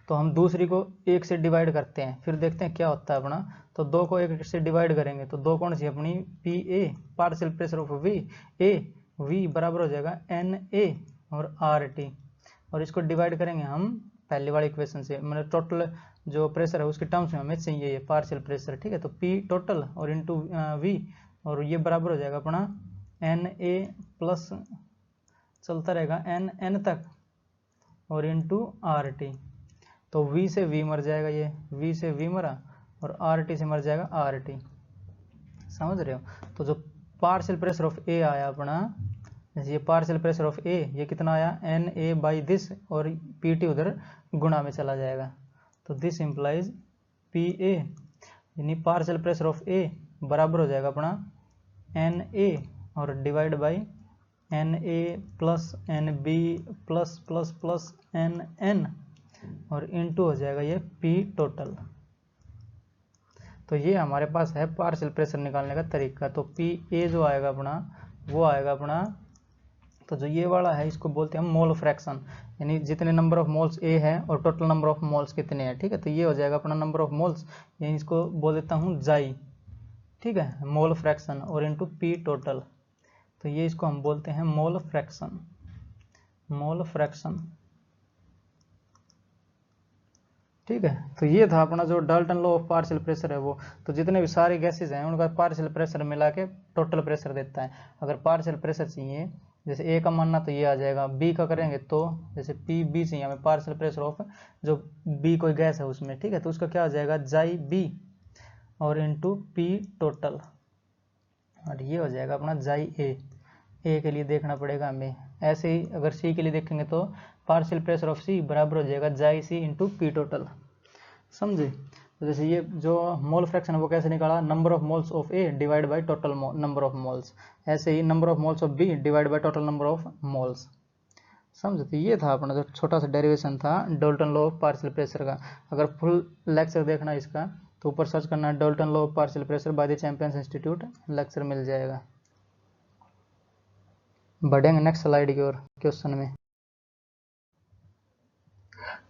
तो हम दूसरी को 1 से डिवाइड करते हैं, फिर देखते हैं क्या होता है अपना। तो 2 को 1 से डिवाइड करेंगे तो 2 कौन सी अपनी P A partial pressure of V A V बराबर हो जाएगा एन ए और आर टी, और इसको डिवाइड करेंगे हम पहले वाले इक्वेशन से, मतलब टोटल जो प्रेशर है उसके टर्म्स में हमें चाहिए ये पार्शियल प्रेशर, ठीक है। तो पी टोटल और इंटू वी, और ये बराबर हो जाएगा अपना एन ए प्लस चलता रहेगा एन एन तक और इंटू आर टी। तो v से v मर जाएगा, ये v से v मरा, और RT से मर जाएगा RT, समझ रहे हो। तो जो पार्शियल प्रेशर ऑफ A आया अपना, जैसे ये पार्शियल प्रेशर ऑफ A ये कितना आया एन ए बाई दिस, और PT उधर गुणा में चला जाएगा, तो दिस इम्प्लाइज PA यानी पार्शियल प्रेशर ऑफ A बराबर हो जाएगा अपना एन ए और divide by N A plus N B plus plus plus N N और इनटू हो जाएगा ये पी टोटल। तो ये हमारे पास है पार्शियल प्रेशर निकालने का तरीका। तो पी ए जो आएगा अपना वो आएगा अपना, तो जो ये वाला है इसको बोलते हैं हम मोल फ्रैक्शन, यानी जितने नंबर ऑफ मोल्स ए है और टोटल नंबर ऑफ मोल्स कितने हैं, ठीक है। तो ये हो जाएगा अपना नंबर ऑफ मोल्स, यानी इसको बोल देता हूँ जाई, ठीक है, मोल फ्रैक्शन और इनटू पी टोटल, तो ये इसको हम बोलते हैं मोल फ्रैक्शन, मोल फ्रैक्शन, ठीक है। तो ये था अपना जो Dalton law of partial pressure है वो, तो जितने भी सारे गैसेज हैं उनका पार्शियल प्रेशर मिला के टोटल प्रेशर देता है। अगर पार्शियल प्रेशर चाहिए, जैसे ए का मानना तो ये आ जाएगा, बी का करेंगे तो जैसे पी बी चाहिए हमें पार्शियल प्रेशर ऑफ जो बी कोई गैस है उसमें, ठीक है, तो उसका क्या आ जाएगा जाई बी और इनटू पी टोटल, और ये हो जाएगा अपना जाई ए के लिए देखना पड़ेगा हमें। ऐसे ही अगर सी के लिए देखेंगे तो पार्शियल प्रेशर ऑफ सी बराबर हो जाएगा जाई सी इंटू पी टोटल, समझे। तो जैसे ये जो मोल फ्रैक्शन है वो कैसे निकाला, number of moles of A divide by total number of moles, ऐसे ही number of moles of B divide by total number of moles, समझते, ये था अपना जो छोटा सा डेरिवेशन था Dalton law of partial pressure का। अगर फुल लेक्चर देखना इसका तो ऊपर सर्च करना Dalton law of partial pressure by the champions institute, lecture मिल जाएगा। बढ़ेंगे नेक्स्ट स्लाइड की ओर क्वेश्चन में।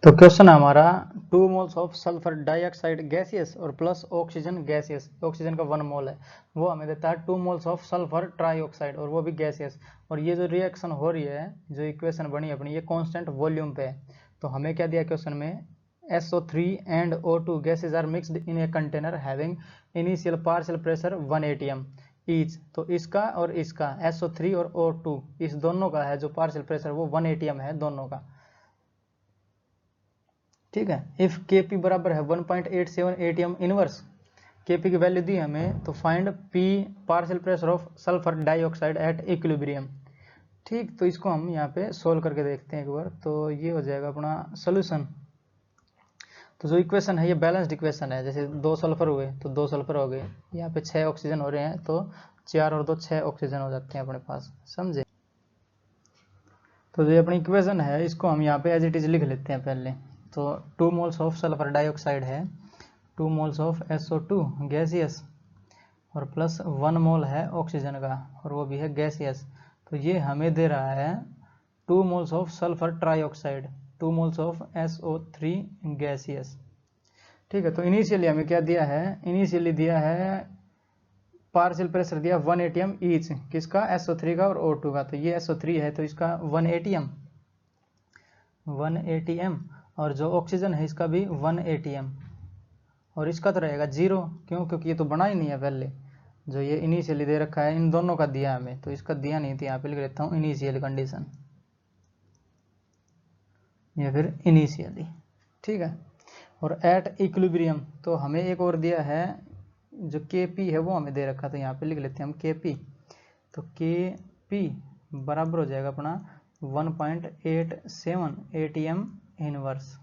तो क्वेश्चन है हमारा 2 moles of sulphur dioxide gaseous और प्लस ऑक्सीजन गैसियस, ऑक्सीजन का 1 मोल है, वो हमें देता है 2 मोल्स ऑफ सल्फर ट्राइऑक्साइड और वो भी गैसियस। और ये जो रिएक्शन हो रही है, जो इक्वेशन बनी अपनी, ये कांस्टेंट वॉल्यूम पे है। तो हमें क्या दिया क्वेश्चन में, SO3 and O2 gases are mixed in a container having initial partial pressure 1 atm each. तो इसका और इसका SO3 और O2 इस दोनों का है जो पार्शियल प्रेशर वो 1 atm है दोनों का, ठीक है। इफ Kp बराबर है 1.87 atm इनवर्स, Kp की वैल्यू दी हमें, तो find P partial pressure of sulphur dioxide at equilibrium. ठीक, तो इसको हम यहाँ पे सोल्व करके देखते हैं एक बार। तो ये हो जाएगा अपना सोल्यूशन। तो जो इक्वेशन है ये बैलेंस्ड इक्वेशन है, जैसे 2 सल्फर हुए तो 2 सल्फर हो गए, यहाँ पे 6 ऑक्सीजन हो रहे हैं तो 4 और 2 6 ऑक्सीजन हो जाते हैं अपने पास, समझे। तो जो अपनी इक्वेशन है इसको हम यहाँ पे एज इट इज लिख लेते हैं पहले। तो 2 मोल्स ऑफ सल्फर डाइऑक्साइड है, 2 मोल्स ऑफ SO2 गैसियस और प्लस 1 मोल है ऑक्सीजन का और वो भी है गैसियस। तो ये हमें दे रहा है 2 moles of sulphur trioxide, 2 moles of SO3 gaseous, ठीक है। तो इनिशियली हमें क्या दिया है, इनिशियली दिया है पार्शियल प्रेशर दिया 1 atm ईच, किसका, SO3 का और O2 का। तो ये SO3 है तो इसका 1 atm, 1 atm, और जो ऑक्सीजन है इसका भी 1 atm, और इसका तो रहेगा 0, क्यों, क्योंकि ये तो बना ही नहीं है पहले, जो ये इनिशियली दे रखा है इन दोनों का दिया हमें, तो इसका दिया नहीं थी, यहाँ पे लिख लेता हूँ इनिशियल कंडीशन या फिर इनिशियली, ठीक है। और एट इक्विलिब्रियम तो हमें एक और दिया है, जो Kp है वो हमें दे रखा, तो यहाँ पे लिख लेते हैं हम Kp। तो Kp बराबर हो जाएगा अपना 1.87 atm इनवर्स,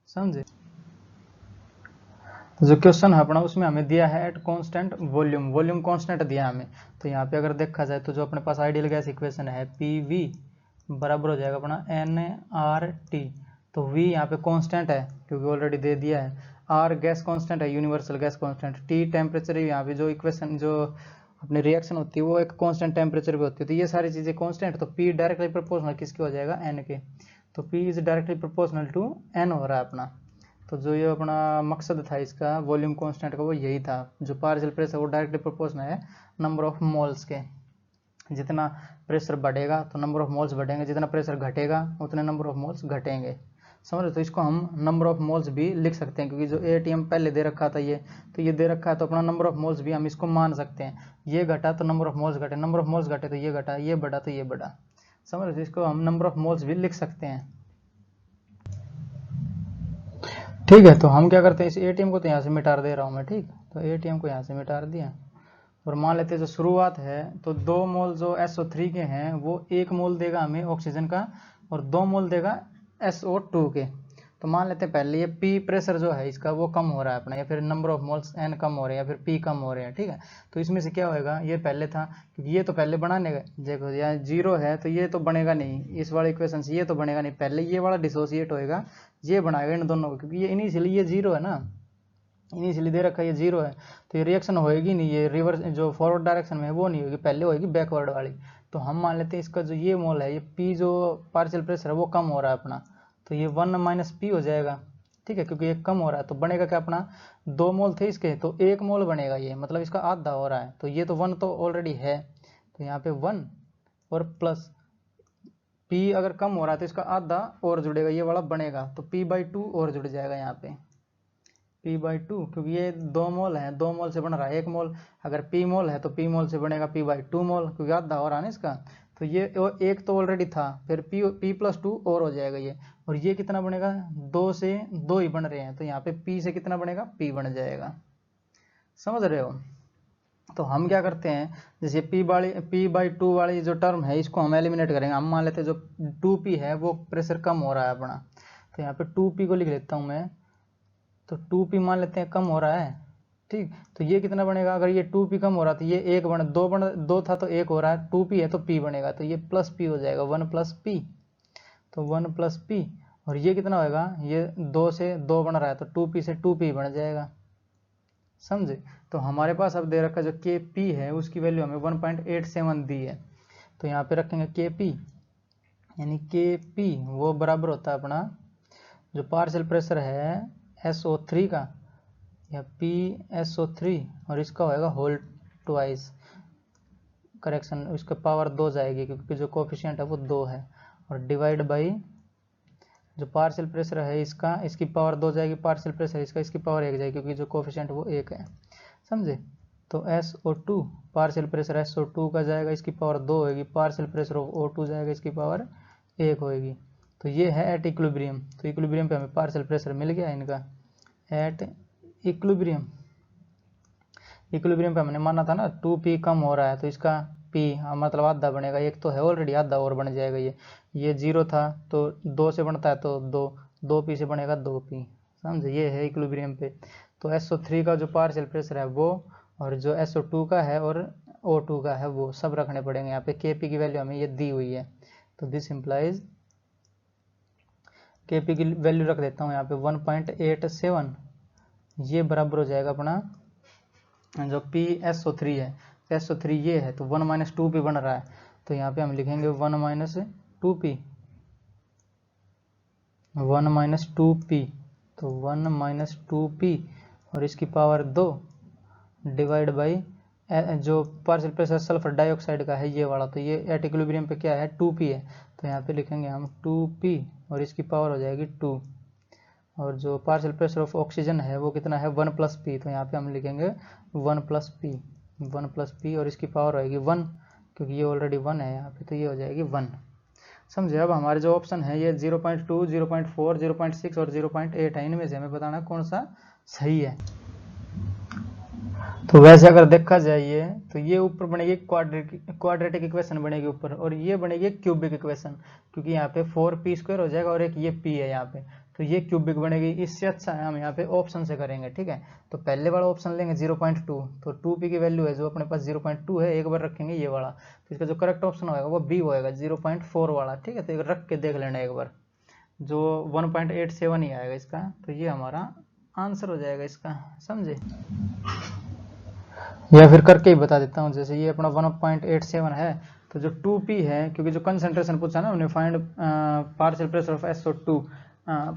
समझे। तो जो क्वेश्चन है अपना उसमें हमें दिया है at constant volume, volume constant दिया हमें। तो यहाँ पे अगर देखा जाए तो जो अपने पास आइडियल गैस इक्वेशन है PV बराबर हो जाएगा अपना nRT। तो V यहाँ पे कांस्टेंट है क्योंकि ऑलरेडी दे दिया है, R गैस कांस्टेंट है, universal gas constant, T temperature, यहाँ पे जो इक्वेशन जो अपनी रिएक्शन होती है वो एक कांस्टेंट टेम्परेचर पे होती है, तो ये सारी चीज़ें कांस्टेंट। तो P डायरेक्टली प्रोपोर्शनल किसके हो जाएगा, N के। तो P is directly proportional to N हो रहा है अपना। तो जो ये अपना मकसद था इसका वॉल्यूम कांस्टेंट का वो यही था, जो पार्शियल प्रेशर वो डायरेक्टली प्रोपोर्शनल है नंबर ऑफ मोल्स के। जितना प्रेशर बढ़ेगा तो नंबर ऑफ मोल्स बढ़ेंगे, जितना प्रेशर घटेगा उतने नंबर ऑफ मोल्स घटेंगे, समझ। तो इसको हम नंबर ऑफ मोल्स भी लिख सकते हैं, क्योंकि जो ATM पहले दे रखा था ये, तो ये दे रखा है तो अपना नंबर ऑफ मोल्स भी हम इसको मान सकते हैं। ये घटा तो नंबर ऑफ मोल्स घटे, नंबर ऑफ मोल्स घटे तो ये घटा, ये बढ़ा तो ये बढ़ा, समझ। तो इसको हम नंबर ऑफ मोल्स भी लिख सकते हैं, ठीक है। तो हम क्या करते हैं, इस ATM को तो यहाँ से मिटा दे रहा हूँ मैं, ठीक। तो ATM को यहाँ से मिटा दिया और मान लेते हैं जो शुरुआत है, तो 2 मोल जो SO3 के हैं वो 1 मोल देगा हमें ऑक्सीजन का और 2 मोल देगा SO2 के। तो मान लेते हैं पहले ये P प्रेशर जो है इसका वो कम हो रहा है अपना, या फिर नंबर ऑफ मोल्स N कम हो रहे हैं या फिर P कम हो रहे हैं, ठीक है। तो इसमें से क्या होएगा, ये पहले था क्योंकि ये तो पहले बनाने का, देखो यहाँ 0 है तो ये तो बनेगा नहीं, इस वाले इक्वेशन से ये तो बनेगा नहीं, पहले ये वाला डिसोसिएट होएगा, ये बनाएगा इन दोनों को, क्योंकि ये इनिशियली ये 0 है ना, इनिशियली दे रखा है ये 0 है, तो ये रिएक्शन होएगी नहीं, ये रिवर्स जो फॉरवर्ड डायरेक्शन में है वो नहीं होगी, पहले होएगी बैकवर्ड वाली। तो हम मान लेते हैं इसका जो ये मोल है, ये P जो पार्शियल प्रेशर है वो कम हो रहा है अपना, तो ये 1 - P हो जाएगा, ठीक है, क्योंकि ये कम हो रहा है। तो बनेगा क्या अपना, 2 मोल थे इसके तो 1 मोल बनेगा, ये मतलब इसका आधा हो रहा है, तो ये तो 1 तो ऑलरेडी है, तो यहाँ पे 1 और प्लस P अगर कम हो रहा है तो इसका आधा और जुड़ेगा, ये वाला बनेगा, तो P/2 और जुड़ जाएगा यहाँ पे, P/2, क्योंकि ये 2 मोल है, 2 मोल से बन रहा है 1 मोल, अगर P मोल है तो P मोल से बनेगा P/2 मोल, क्योंकि आधा हो रहा है ना इसका। तो ये एक तो ऑलरेडी था, फिर P+2 और हो जाएगा ये, और ये कितना बनेगा, 2 से 2 ही बन रहे हैं, तो यहाँ पे P से कितना बनेगा, P बन जाएगा, समझ रहे हो। तो हम क्या करते हैं, जैसे P/2 वाली जो टर्म है इसको हम एलिमिनेट करेंगे। हम मान लेते हैं जो 2P है वो प्रेशर कम हो रहा है अपना, तो यहाँ पे 2P को लिख लेता हूँ मैं, तो 2P मान लेते हैं कम हो रहा है, ठीक। तो ये कितना बनेगा, अगर ये 2P कम हो रहा तो ये 1 बन 2 था तो 1 हो रहा है, 2P है तो P बनेगा, तो ये +P हो जाएगा, 1 + P, तो 1 प्लस पी, और ये कितना होएगा, ये 2 से 2 बन रहा है तो 2p से 2p बन जाएगा, समझे। तो हमारे पास अब दे रखा जो के पी है उसकी वैल्यू हमें 1.87 दी है, तो यहाँ पे रखेंगे के पी, यानी के पी वो बराबर होता है अपना जो पार्शियल प्रेशर है SO3 का, या PSO3, और इसका होएगा होल ट्वाइस, करेक्शन इसका पावर 2 जाएगी क्योंकि जो कोफिशिएंट है वो 2 है, और डिवाइड बाई जो पार्शियल प्रेशर है इसका, इसकी पावर 2 जाएगी, पार्शियल प्रेशर इसका, इसकी पावर 1 जाएगी क्योंकि जो कोफिशिएंट वो 1 है, समझे। तो SO2 पार्शियल प्रेशर SO2 का जाएगा, इसकी पावर 2 होगी, पार्शियल प्रेशर ऑफ O2 जाएगा, इसकी पावर 1 होगी। तो ये है एट इक्विलिब्रियम, तो इक्विलिब्रियम पे हमें पार्शियल प्रेशर मिल गया इनका एट इक्विलिब्रियम। इक्विलिब्रियम पे हमने माना था ना 2p कम हो रहा है तो इसका p मतलब आधा बनेगा, एक तो है ऑलरेडी, आधा और बन जाएगा। ये 0 था तो 2 से बनता है तो 2p से बनेगा 2p, समझे। ये है इक्विलिब्रियम पे। तो SO3 का जो पार्शियल प्रेशर है वो, और जो SO2 का है और O2 का है वो सब रखने पड़ेंगे यहाँ पे। Kp की वैल्यू हमें ये दी हुई है, तो दिस इम्प्लाइज Kp की वैल्यू रख देता हूँ यहाँ पे 1.87, ये बराबर हो जाएगा अपना जो PSO3 है, SO3 ये है तो 1 - 2p बन रहा है, तो यहाँ पे हम लिखेंगे 1 - 2p, 1 - 2p, तो 1 - 2p और इसकी पावर 2 डिवाइड बाई जो पार्शियल प्रेशर सल्फर डाइऑक्साइड का है ये वाला, तो ये एट इक्विलिब्रियम पे क्या है 2p है, तो यहाँ पे लिखेंगे हम 2p और इसकी पावर हो जाएगी 2, और जो पार्शियल प्रेशर ऑफ ऑक्सीजन है वो कितना है 1 + p, तो यहाँ पे हम लिखेंगे 1 + p, 1 + p और इसकी पावर होएगी 1 क्योंकि ये ऑलरेडी 1 है यहाँ पे, तो ये हो जाएगी 1, समझे। अब हमारे जो ऑप्शन है ये 0.2, 0.4, 0.6 और 0.8 है, इनमें से हमें बताना कौन सा सही है। तो वैसे अगर देखा जाए ये, तो ये ऊपर बनेगी क्वाड्रेटिक इक्वेशन बनेगी ऊपर, और ये बनेगी क्यूबिक इक्वेशन, क्योंकि यहाँ पे 4p² हो जाएगा और एक ये p है यहाँ पे, तो ये क्यूबिक बनेगी। इससे अच्छा है हम यहाँ पे ऑप्शन से करेंगे, ठीक है। तो पहले वाला ऑप्शन लेंगे 0.2, तो 2p की वैल्यू है जो अपने पास 0.2 है, एक बार रखेंगे ये वाला, तो इसका जो करेक्ट ऑप्शन होगा वो b होएगा 0.4 वाला, ठीक है। तो एक रख के देख लेना एक बार, जो 1.87 ही आएगा इसका, तो ये हमारा आंसर हो जाएगा इसका, समझे। या फिर करके ही बता देता हूँ, जैसे ये अपना 1.87 है, तो जो 2p है, क्योंकि जो कंसंट्रेशन पूछा ना हमने find partial pressure of SO2,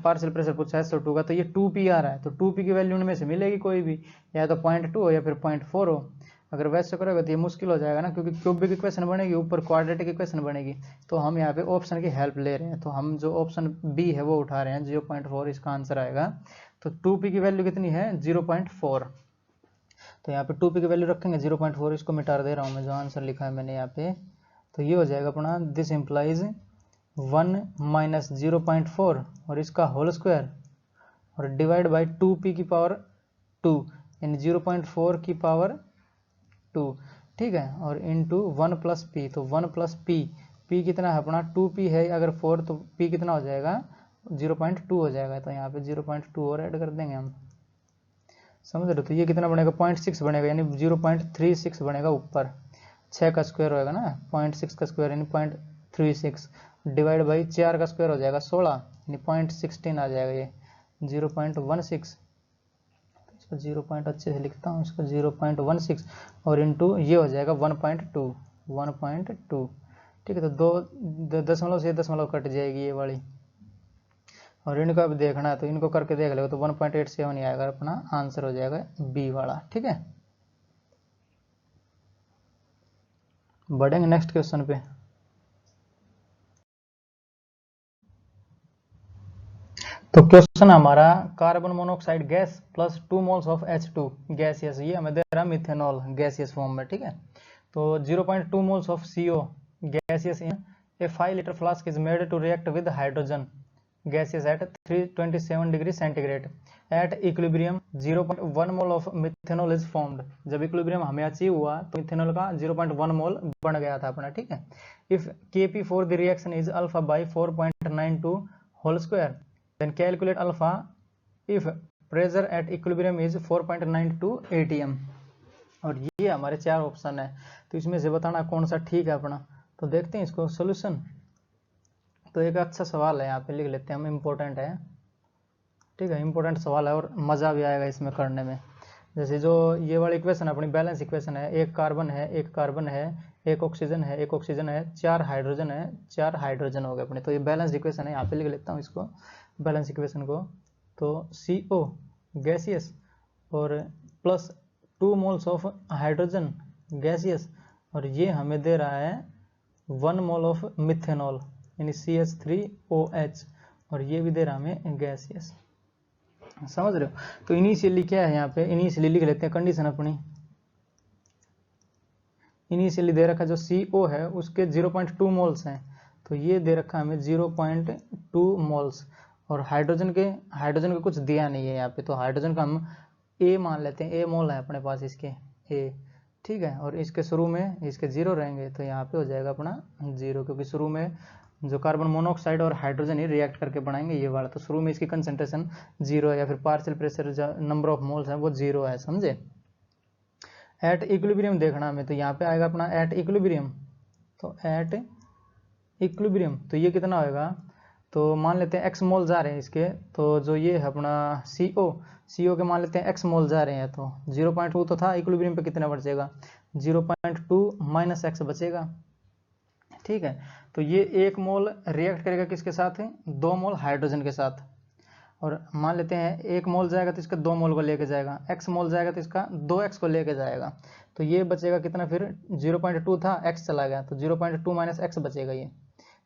partial pressure पूछा SO2 का, तो ये 2p आ रहा है, तो 2p की वैल्यू उनमें से मिलेगी कोई भी, या तो 0.2 हो या फिर 0.4 हो। अगर वैसे करोगे तो ये मुश्किल हो जाएगा ना, क्योंकि क्यूबिक इक्वेशन बनेगी ऊपर क्वाड्रेटिक इक्वेशन बनेगी, तो हम यहाँ पे ऑप्शन की हेल्प ले रहे हैं, तो हम जो ऑप्शन बी है वो उठा रहे हैं, 0.4 इसका आंसर आएगा। तो 2p की वैल्यू कितनी है 0.4, तो यहाँ पे 2p की वैल्यू रखेंगे 0.4, इसको मिटा दे रहा हूँ मैं जो आंसर लिखा है मैंने यहाँ पे, तो ये हो जाएगा अपना दिस इम्प्लाइज 1 - 0.4 और इसका होल स्क्वायर और डिवाइड बाई 2p की पावर 2, यानी 0.4 की पावर 2, ठीक है, और इंटू 1 + p, तो 1 + p, p कितना है अपना 2p है, अगर 4 तो p कितना हो जाएगा 0.2 हो जाएगा, तो यहाँ पे 0.2 और ऐड कर देंगे हम, समझ रहे। तो ये कितना बनेगा 0.6 बनेगा, यानी 0.36 बनेगा ऊपर, 6 का स्क्वायर होएगा ना, 0.6 का स्क्वायर यानी 0.36 डिवाइड बाई 4 का स्क्वायर हो जाएगा 16, यानी 0.16 आ जाएगा, ये 0.16, इसको 0 अच्छे से लिखता हूँ, इसको 0.16 और इंटू ये हो जाएगा 1.2, ठीक है। तो दो दशमलव से दशमलव कट जाएगी ये वाली, और इनको अब देखना है तो इनको करके देख लेगा, तो 1.87 ही आएगा, अपना आंसर हो जाएगा बी वाला, ठीक है। बढ़ेंगे नेक्स्ट क्वेश्चन पे। तो क्वेश्चन हमारा carbon monoxide gas plus 2 moles of H2 gaseous, ये हमें दे रहा मिथेनॉल गैसियस फॉर्म में, ठीक है। तो 0.2 moles of CO gaseous in a 5 litre flask is made to react with hydrogen gases at 327 degree centigrade at equilibrium 0.1 mole of methanol is formed. जब इक्विलिब्रियम हमें अचीव हुआ तो मिथेनॉल का 0.1 मोल बन गया था अपना, ठीक है। If Kp for the reaction is alpha by 4.92 whole square, then calculate alpha if pressure at equilibrium is 4.92 atm। और ये हमारे 4 ऑप्शन है, तो इसमें से बताना कौन सा ठीक है अपना। तो देखते हैं इसको सोल्यूशन। तो एक अच्छा सवाल है, यहाँ पे लिख लेते हैं हम, इम्पोर्टेंट है, ठीक है, इंपॉर्टेंट सवाल है और मज़ा भी आएगा इसमें करने में। जैसे जो ये वाली इक्वेशन अपनी बैलेंस इक्वेशन है, एक कार्बन है, एक कार्बन है, एक ऑक्सीजन है, एक ऑक्सीजन है, 4 हाइड्रोजन है, 4 हाइड्रोजन हो गए अपने। तो ये बैलेंस इक्वेशन है, यहाँ पे लिख लेता हूँ इसको, बैलेंस इक्वेशन को। तो CO गैसियस और plus 2 moles of hydrogen gaseous, और ये हमें दे रहा है 1 मोल ऑफ मिथेनॉल यानी CH3OH, और ये भी दे रहा हमें गैसियस। समझ रहे हो? तो इनिशियली क्या है, यहाँ पे इनिशियली लिख लेते हैं कंडीशन अपनी। इनिशियली दे रखा जो CO है उसके 0.2 मोल्स हैं, तो ये दे रखा हमें 0.2 मोल्स, और हाइड्रोजन के कुछ दिया नहीं है यहाँ पे, तो हाइड्रोजन का हम A मान लेते हैं, A मोल है अपने पास इसके A, ठीक है। और इसके शुरू में इसके 0 रहेंगे, तो यहाँ पे हो जाएगा अपना 0, क्योंकि शुरू में जो कार्बन मोनोऑक्साइड और हाइड्रोजन ही रिएक्ट करके बनाएंगे ये वाला, तो शुरू में इसकी कंसंट्रेशन 0 है, या फिर पार्शियल प्रेशर जो नंबर ऑफ मोल्स है वो 0 है, समझे। एट इक्विलिब्रियम देखना हमें, तो यहाँ पे आएगा अपना एट इक्विलिब्रियम, तो एट इक्विलिब्रियम तो ये कितना होएगा, तो मान लेते हैं x मोल जा रहे हैं इसके, तो जो ये है अपना CO के मान लेते हैं x मोल जा रहे हैं, तो 0.2 तो था, इक्विलिब्रियम पे कितना बचेगा, 0.2 माइनस x बचेगा, ठीक है। तो ये 1 मोल रिएक्ट करेगा किसके साथ है, 2 मोल हाइड्रोजन के साथ, और मान लेते हैं 1 मोल जाएगा तो इसका 2 मोल को लेके जाएगा, x मोल जाएगा तो इसका 2x को लेके जाएगा, तो ये बचेगा कितना, फिर 0.2 था, x चला गया, तो 0.2 माइनस x बचेगा ये,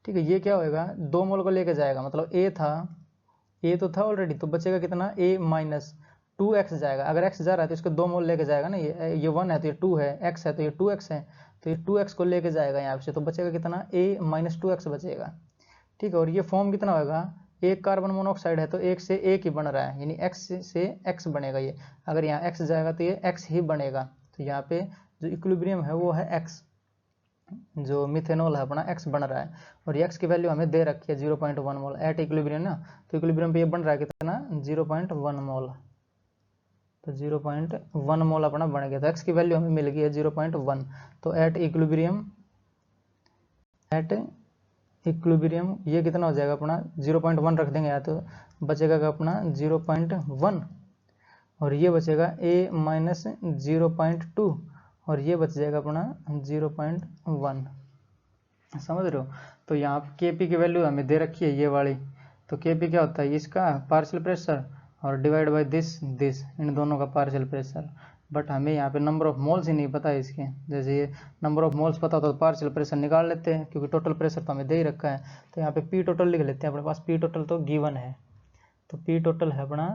ठीक है। ये क्या होएगा, 2 मोल को लेके जाएगा, मतलब A तो था ऑलरेडी, तो बचेगा कितना, A माइनस 2x जाएगा, अगर x जा रहा है तो इसको 2 मोल लेके जाएगा ना, ये 1 है तो ये 2 है, x है तो ये 2x है, तो ये 2x को लेके जाएगा यहाँ से, तो बचेगा कितना, A माइनस 2x बचेगा, ठीक है। और ये फॉर्म कितना होगा, एक कार्बन मोनोऑक्साइड है तो एक से एक ही बन रहा है, यानी x से x बनेगा ये, अगर यहाँ x जाएगा तो ये x ही बनेगा, तो यहाँ पे जो इक्विलिब्रियम है वो है x, जो मिथेनॉल है अपना x बन रहा है, और x की वैल्यू हमें दे रखी है 0.1 मोल एट इक्विलिब्रियम ना, तो इक्विलिब्रियम पे ये बन रहा है कितना, 0.1 मोल, तो 0.1 मोल अपना बन गया, तो x की वैल्यू हमें मिल गई है 0.1, तो एट इक्विलिब्रियम ये कितना हो जाएगा अपना, 0.1 रख देंगे, या तो बचेगा अपना 0.1, और ये बचेगा A माइनस 0.2, और ये बच जाएगा अपना 0.1, समझ रहे हो। तो यहाँ पे Kp की वैल्यू हमें दे रखी है ये वाली, तो Kp क्या होता है, इसका पार्शियल प्रेशर और डिवाइड बाय दिस इन दोनों का पार्शियल प्रेशर, बट हमें यहाँ पे नंबर ऑफ मोल्स ही नहीं पता है इसके, जैसे ये नंबर ऑफ मोल्स पता होता तो पार्शियल प्रेशर निकाल लेते हैं, क्योंकि टोटल प्रेशर तो हमें दे ही रखा है, तो यहाँ पे P टोटल लिख लेते हैं अपने पास, P टोटल तो गिवन है, तो P टोटल है अपना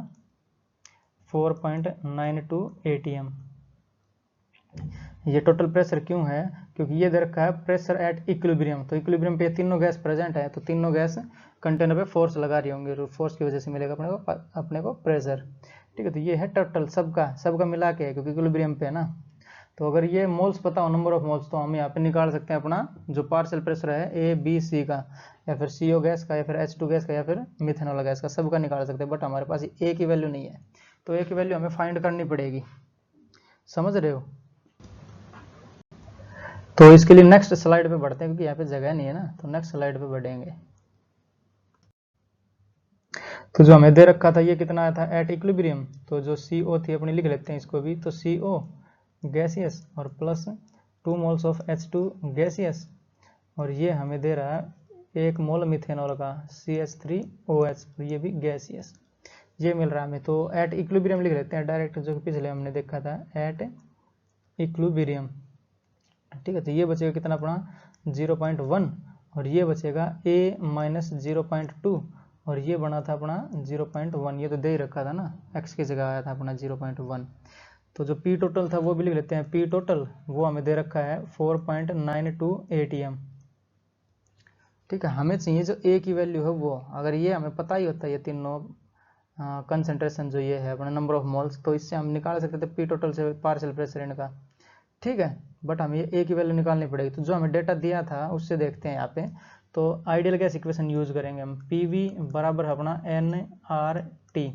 4.92 ATM। ये टोटल प्रेशर क्यों है, क्योंकि ये दे रखा है प्रेशर एट इक्विलिब्रियम, तो इक्विलिब्रियम पे तीनों गैस प्रेजेंट है, तो तीनों गैस कंटेनर पे फोर्स लगा रही होंगी, और फोर्स की वजह से मिलेगा अपने को प्रेशर, ठीक है। तो ये है टोटल सबका मिला के, क्योंकि इक्विलिब्रियम पे है ना, तो अगर ये मोल्स पता हो, नंबर ऑफ मोल्स, तो हम यहाँ पे निकाल सकते हैं अपना जो पार्शियल प्रेशर है A-B-C का, या फिर CO गैस का, या फिर H2 गैस का, या फिर मिथेनॉल गैस का, सबका निकाल सकते हैं, बट हमारे पास A की वैल्यू नहीं है, तो A की वैल्यू हमें फाइंड करनी पड़ेगी, समझ रहे हो। तो इसके लिए नेक्स्ट स्लाइड पे बढ़ते हैं, क्योंकि यहाँ पे जगह नहीं है ना, तो नेक्स्ट स्लाइड पे बढ़ेंगे। तो जो हमें दे रखा था ये कितना आया था एट इक्विलिब्रियम, तो जो CO थी अपनी लिख लेते हैं इसको भी, तो CO गैसियस और plus 2 moles of H2 gaseous, और ये हमें दे रहा है 1 मोल मिथेनॉल का CH3OH, ये भी गैसियस, ये मिल रहा है हमें। तो एट इक्विलिब्रियम लिख लेते हैं डायरेक्ट, जो पिछले हमने देखा था एट इक्विलिब्रियम, ठीक है। तो ये बचेगा कितना अपना 0.1, और ये बचेगा A माइनस 0.2, और ये बना था अपना 0.1, ये तो दे ही रखा था ना, x की जगह आया था अपना 0.1। तो जो P टोटल था वो भी लिख लेते हैं, P टोटल वो हमें दे रखा है 4.92 ATM, ठीक है। हमें चाहिए जो A की वैल्यू है वो, अगर ये हमें पता ही होता है ये तीनों कंसंट्रेशन जो ये है अपना नंबर ऑफ मोल्स, तो इससे हम निकाल सकते थे P टोटल से पार्शियल प्रेशर इनका, ठीक है, बट हमें ये A की वैल्यू निकालनी पड़ेगी। तो जो हमें डेटा दिया था उससे देखते हैं यहाँ पे, तो आइडियल गैस इक्वेशन यूज करेंगे हम, PV बराबर अपना nRT,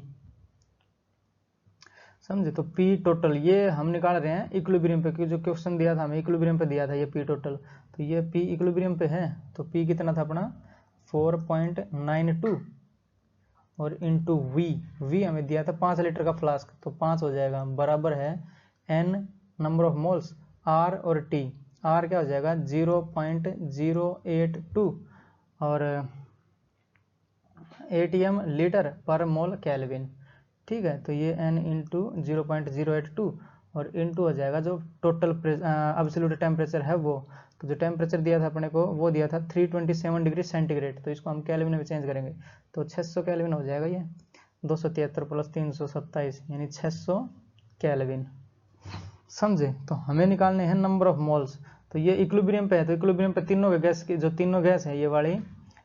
समझे। तो P टोटल ये हम निकाल रहे हैं इक्विलिब्रियम पे, क्योंकि जो क्वेश्चन दिया था हमें इक्विलिब्रियम पे दिया था ये P टोटल, तो ये P इक्विलिब्रियम पे है, तो P कितना था अपना 4.92 और इंटू वी हमें दिया था 5 लीटर का फ्लास्क, तो 5 हो जाएगा, बराबर है n number of moles r और t। r क्या हो जाएगा 0.082 और atm लीटर पर मोल केल्विन। ठीक है, तो ये n इंटू 0.082 और इंटू हो जाएगा जो टोटल एब्सोल्यूट टेम्परेचर है वो, तो जो टेम्परेचर दिया था अपने को वो दिया था 327 डिग्री सेंटीग्रेड, तो इसको हम केल्विन में चेंज करेंगे तो 600 केल्विन हो जाएगा ये, 273 प्लस 327 यानी 600 केल्विन। समझे? तो हमें निकालने हैं नंबर ऑफ मोल्स, तो ये इक्विलिब्रियम पे है, तो इक्विलिब्रियम पे तीनों के गैस की जो तीनों गैस है ये वाली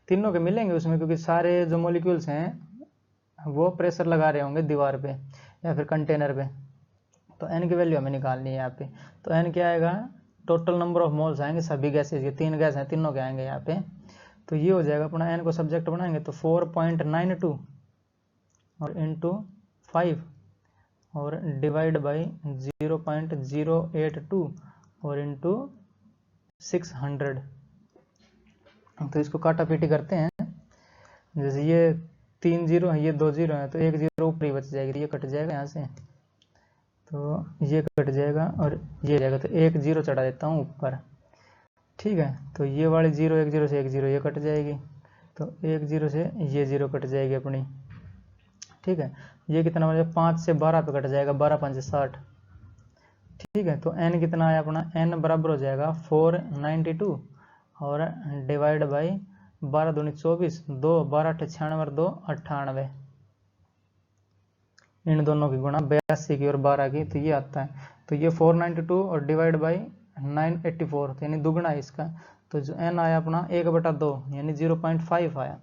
तीनों के मिलेंगे उसमें, क्योंकि सारे जो मॉलिक्यूल्स हैं वो प्रेशर लगा रहे होंगे दीवार पे या फिर कंटेनर पे। तो n की वैल्यू हमें निकालनी है यहाँ पे, तो n क्या आएगा, टोटल नंबर ऑफ मोल्स आएंगे सभी गैसेज के, 3 गैस हैं तीनों के आएंगे यहाँ पे, तो ये हो जाएगा अपना n को सब्जेक्ट बनाएंगे तो 4.92 और इंटू 5 और डिवाइड बाई 0.082 और इंटू 600। तो इसको काटा पीटी करते हैं, जैसे ये 3 जीरो है, ये 2 जीरो है, तो 1 जीरो ऊपर ही बच जाएगी, ये कट जाएगा यहाँ से, तो ये कट जाएगा और ये जाएगा, तो 1 जीरो चढ़ा देता हूँ ऊपर। ठीक है, तो ये वाली 0 1 जीरो से 1 जीरो ये कट जाएगी, तो 1 जीरो से ये 0 कट जाएगी अपनी। ठीक है, ये कितना बचा, 5 से 12 पे कट जाएगा, 12 5 60। ठीक है, तो n कितना आया अपना, n बराबर हो जाएगा 492 और डिवाइड बाई 12 दूनी 24, 2 12 96 और 2 98, इन दोनों की गुणा 82 की और 12 की, तो ये आता है, तो ये 492 और डिवाइड बाई 984, तो यानी दुगुना है इसका, तो जो n आया अपना 1/2 यानी 0.5 आया।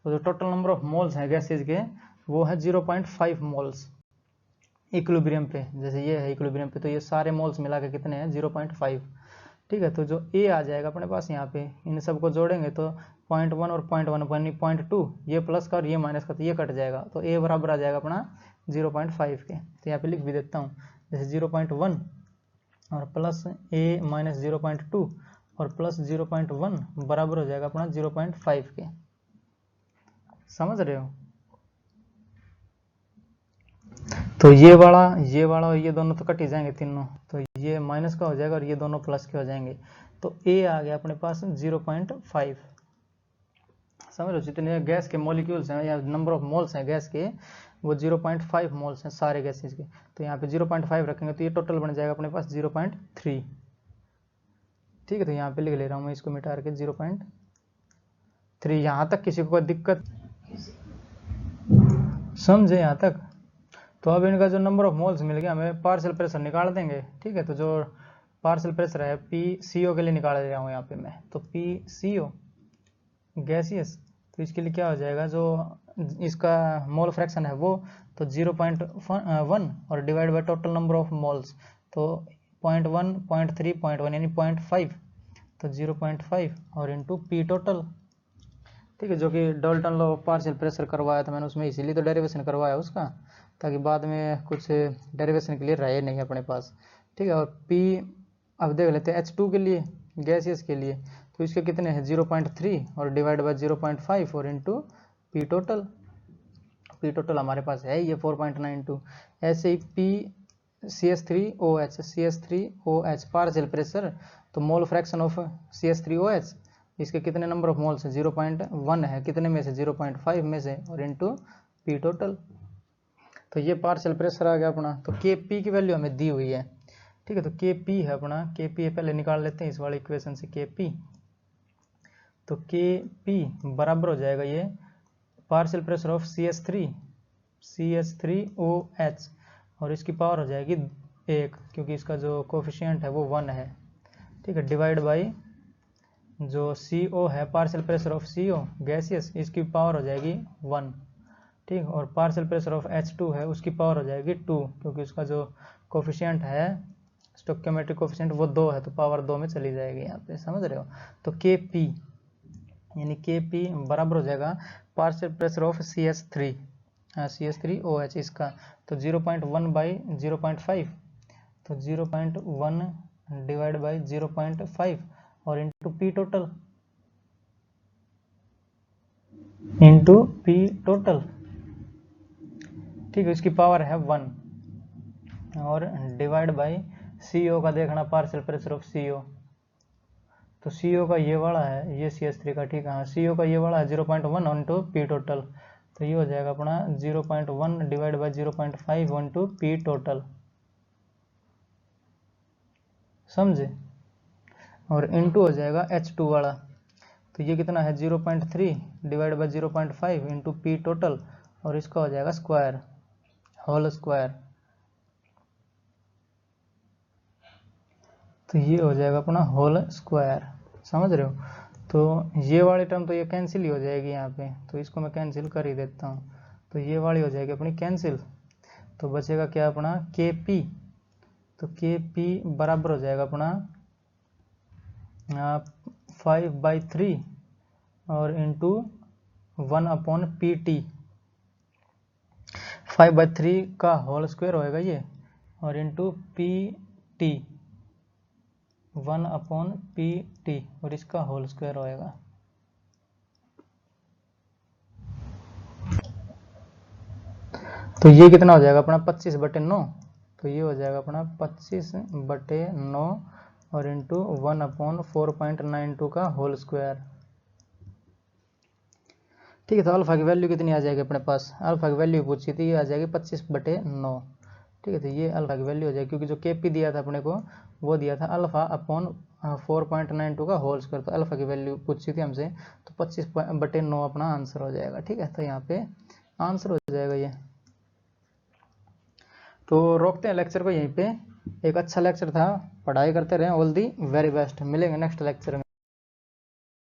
तो जो टोटल नंबर ऑफ मोल्स हैं गैसेज के वो है 0.5 मोल्स इक्विलिब्रियम पे, जैसे ये है इक्विलिब्रियम पे, तो ये सारे मोल्स मिला के कितने हैं 0.5। ठीक है, तो जो a आ जाएगा अपने पास यहाँ पे, इन सबको जोड़ेंगे तो 0.1 और 0.1 यानी 0.2, ये प्लस का और ये माइनस का, तो ये कट जाएगा, तो a बराबर आ जाएगा अपना 0.5 के। तो यहाँ पे लिख भी देता हूँ, जैसे 0.1 और प्लस a माइनस 0.2 और प्लस 0.1 बराबर हो जाएगा अपना 0.5 के। समझ रहे हो? तो ये वाला और ये दोनों तो कट ही जाएंगे तीनों, तो ये माइनस का हो जाएगा और ये दोनों प्लस के हो जाएंगे, तो a आ गया अपने पास 0.5। समझ लो, जितने गैस के मॉलिक्यूल्स हैं या नंबर ऑफ मोल्स हैं गैस के वो 0.5 मोल्स हैं सारे गैसेज के, तो यहाँ पे 0.5 रखेंगे तो ये टोटल बन जाएगा अपने पास 0.3। ठीक है, तो यहाँ पे लिख ले रहा हूँ मैं इसको मिटा के 0.3। यहाँ तक किसी को कोई दिक्कत समझे यहाँ तक? तो अब इनका जो नंबर ऑफ मोल्स मिल गया, हमें पार्शियल प्रेशर निकाल देंगे। ठीक है, तो जो पार्शियल प्रेशर है PCO के लिए निकाल दे रहा हूँ यहाँ पे मैं, तो PCO गैसियस, तो इसके लिए क्या हो जाएगा, जो इसका मोल फ्रैक्शन है वो तो 0.1 और divide by total number of moles, तो 0.1 0.3 0.1 यानी 0.5, तो 0.5 और इंटू पी टोटल। ठीक है, जो कि Dalton law of partial pressure करवाया था मैंने उसमें, इसीलिए तो डेरिवेशन करवाया उसका, ताकि बाद में कुछ डेरिवेशन के लिए रहे नहीं अपने पास। ठीक है, और P अब देख लेते हैं H2 के लिए गैसियस के लिए, तो इसके कितने हैं 0.3 और डिवाइड बाय 0.5 और into P total. P total हमारे पास है ये 4.92। ऐसे ही CH3OH पार्शियल प्रेशर, तो मोल फ्रैक्शन ऑफ CH3OH, इसके कितने नंबर ऑफ मोल्स है 0.1 है, कितने में से 0.5 में से और इंटू पी टोटल। तो ये पार्शियल प्रेशर आ गया अपना, तो Kp की वैल्यू हमें दी हुई है। ठीक है, तो Kp है अपना, Kp है पहले निकाल लेते हैं इस वाली इक्वेशन से Kp, तो Kp बराबर हो जाएगा ये पार्शियल प्रेशर ऑफ CH3OH और इसकी पावर हो जाएगी 1, क्योंकि इसका जो कोफिशिएंट है वो 1 है। ठीक है, डिवाइड बाई जो CO है partial pressure of CO gaseous, इसकी पावर हो जाएगी 1। ठीक, और पार्शियल प्रेशर ऑफ H2 है उसकी पावर हो जाएगी 2, क्योंकि उसका जो कोफिशिएंट है स्टोइकियोमेट्रिक कोफिशिएंट वो 2 है, तो पावर 2 में चली जाएगी यहाँ पे। समझ रहे हो? तो Kp यानी Kp बराबर हो जाएगा पार्शियल प्रेशर ऑफ CH3OH इसका, तो 0.1 बाई 0.5, तो 0.1 डिवाइड बाई 0.5 और into P total. Into P total, ठीक है, इसकी पावर है 1 और डिवाइड बाई CO का देखना, पार्शियल प्रेशर ऑफ CO। तो CO का ये वाला है, ये CS3 का, ठीक है, हाँ CO का ये वाला है 0.1 इंटू पी टोटल, तो ये हो जाएगा अपना 0.1 divide by 0.5 into P total, समझे, और इंटू हो जाएगा H2 वाला, तो ये कितना है 0.3 divide by 0.5 into P total, और इसका हो जाएगा स्क्वायर, होल स्क्वायर, तो ये हो जाएगा अपना होल स्क्वायर, समझ रहे हो। तो ये वाली टर्म तो ये कैंसिल ही हो जाएगी यहाँ पे, तो इसको मैं कैंसिल कर ही देता हूँ, तो ये वाली हो जाएगी अपनी कैंसिल, तो बचेगा क्या अपना KP, तो KP बराबर हो जाएगा अपना 5/3 और इंटू 1/PT, 5/3 का होल स्क्वायर होएगा ये, और इंटू PT 1/PT, और इसका होल स्क्वायर होएगा। तो ये कितना हो जाएगा अपना 25/9, तो ये हो जाएगा अपना 25/9 और इंटू 1/4.92 का होल स्क्वायर, ठीक है। तो अल्फा की वैल्यू कितनी आ जाएगी अपने पास, अल्फा की वैल्यू पूछी थी, ये आ जाएगी 25/9, ठीक है। तो ये अल्फा की वैल्यू हो जाएगी, क्योंकि जो KP दिया था अपने को वो दिया था अल्फा अपॉन 4.92 का होल स्क्वायर, तो अल्फा की वैल्यू पूछी थी हमसे, तो 25/9 अपना आंसर हो जाएगा, ठीक है। तो यहाँ पे आंसर हो जाएगा ये। तो रोकते हैं लेक्चर को यहीं पे, एक अच्छा लेक्चर था, पढ़ाई करते रहें, ऑल दी वेरी बेस्ट, मिलेंगे नेक्स्ट लेक्चर में।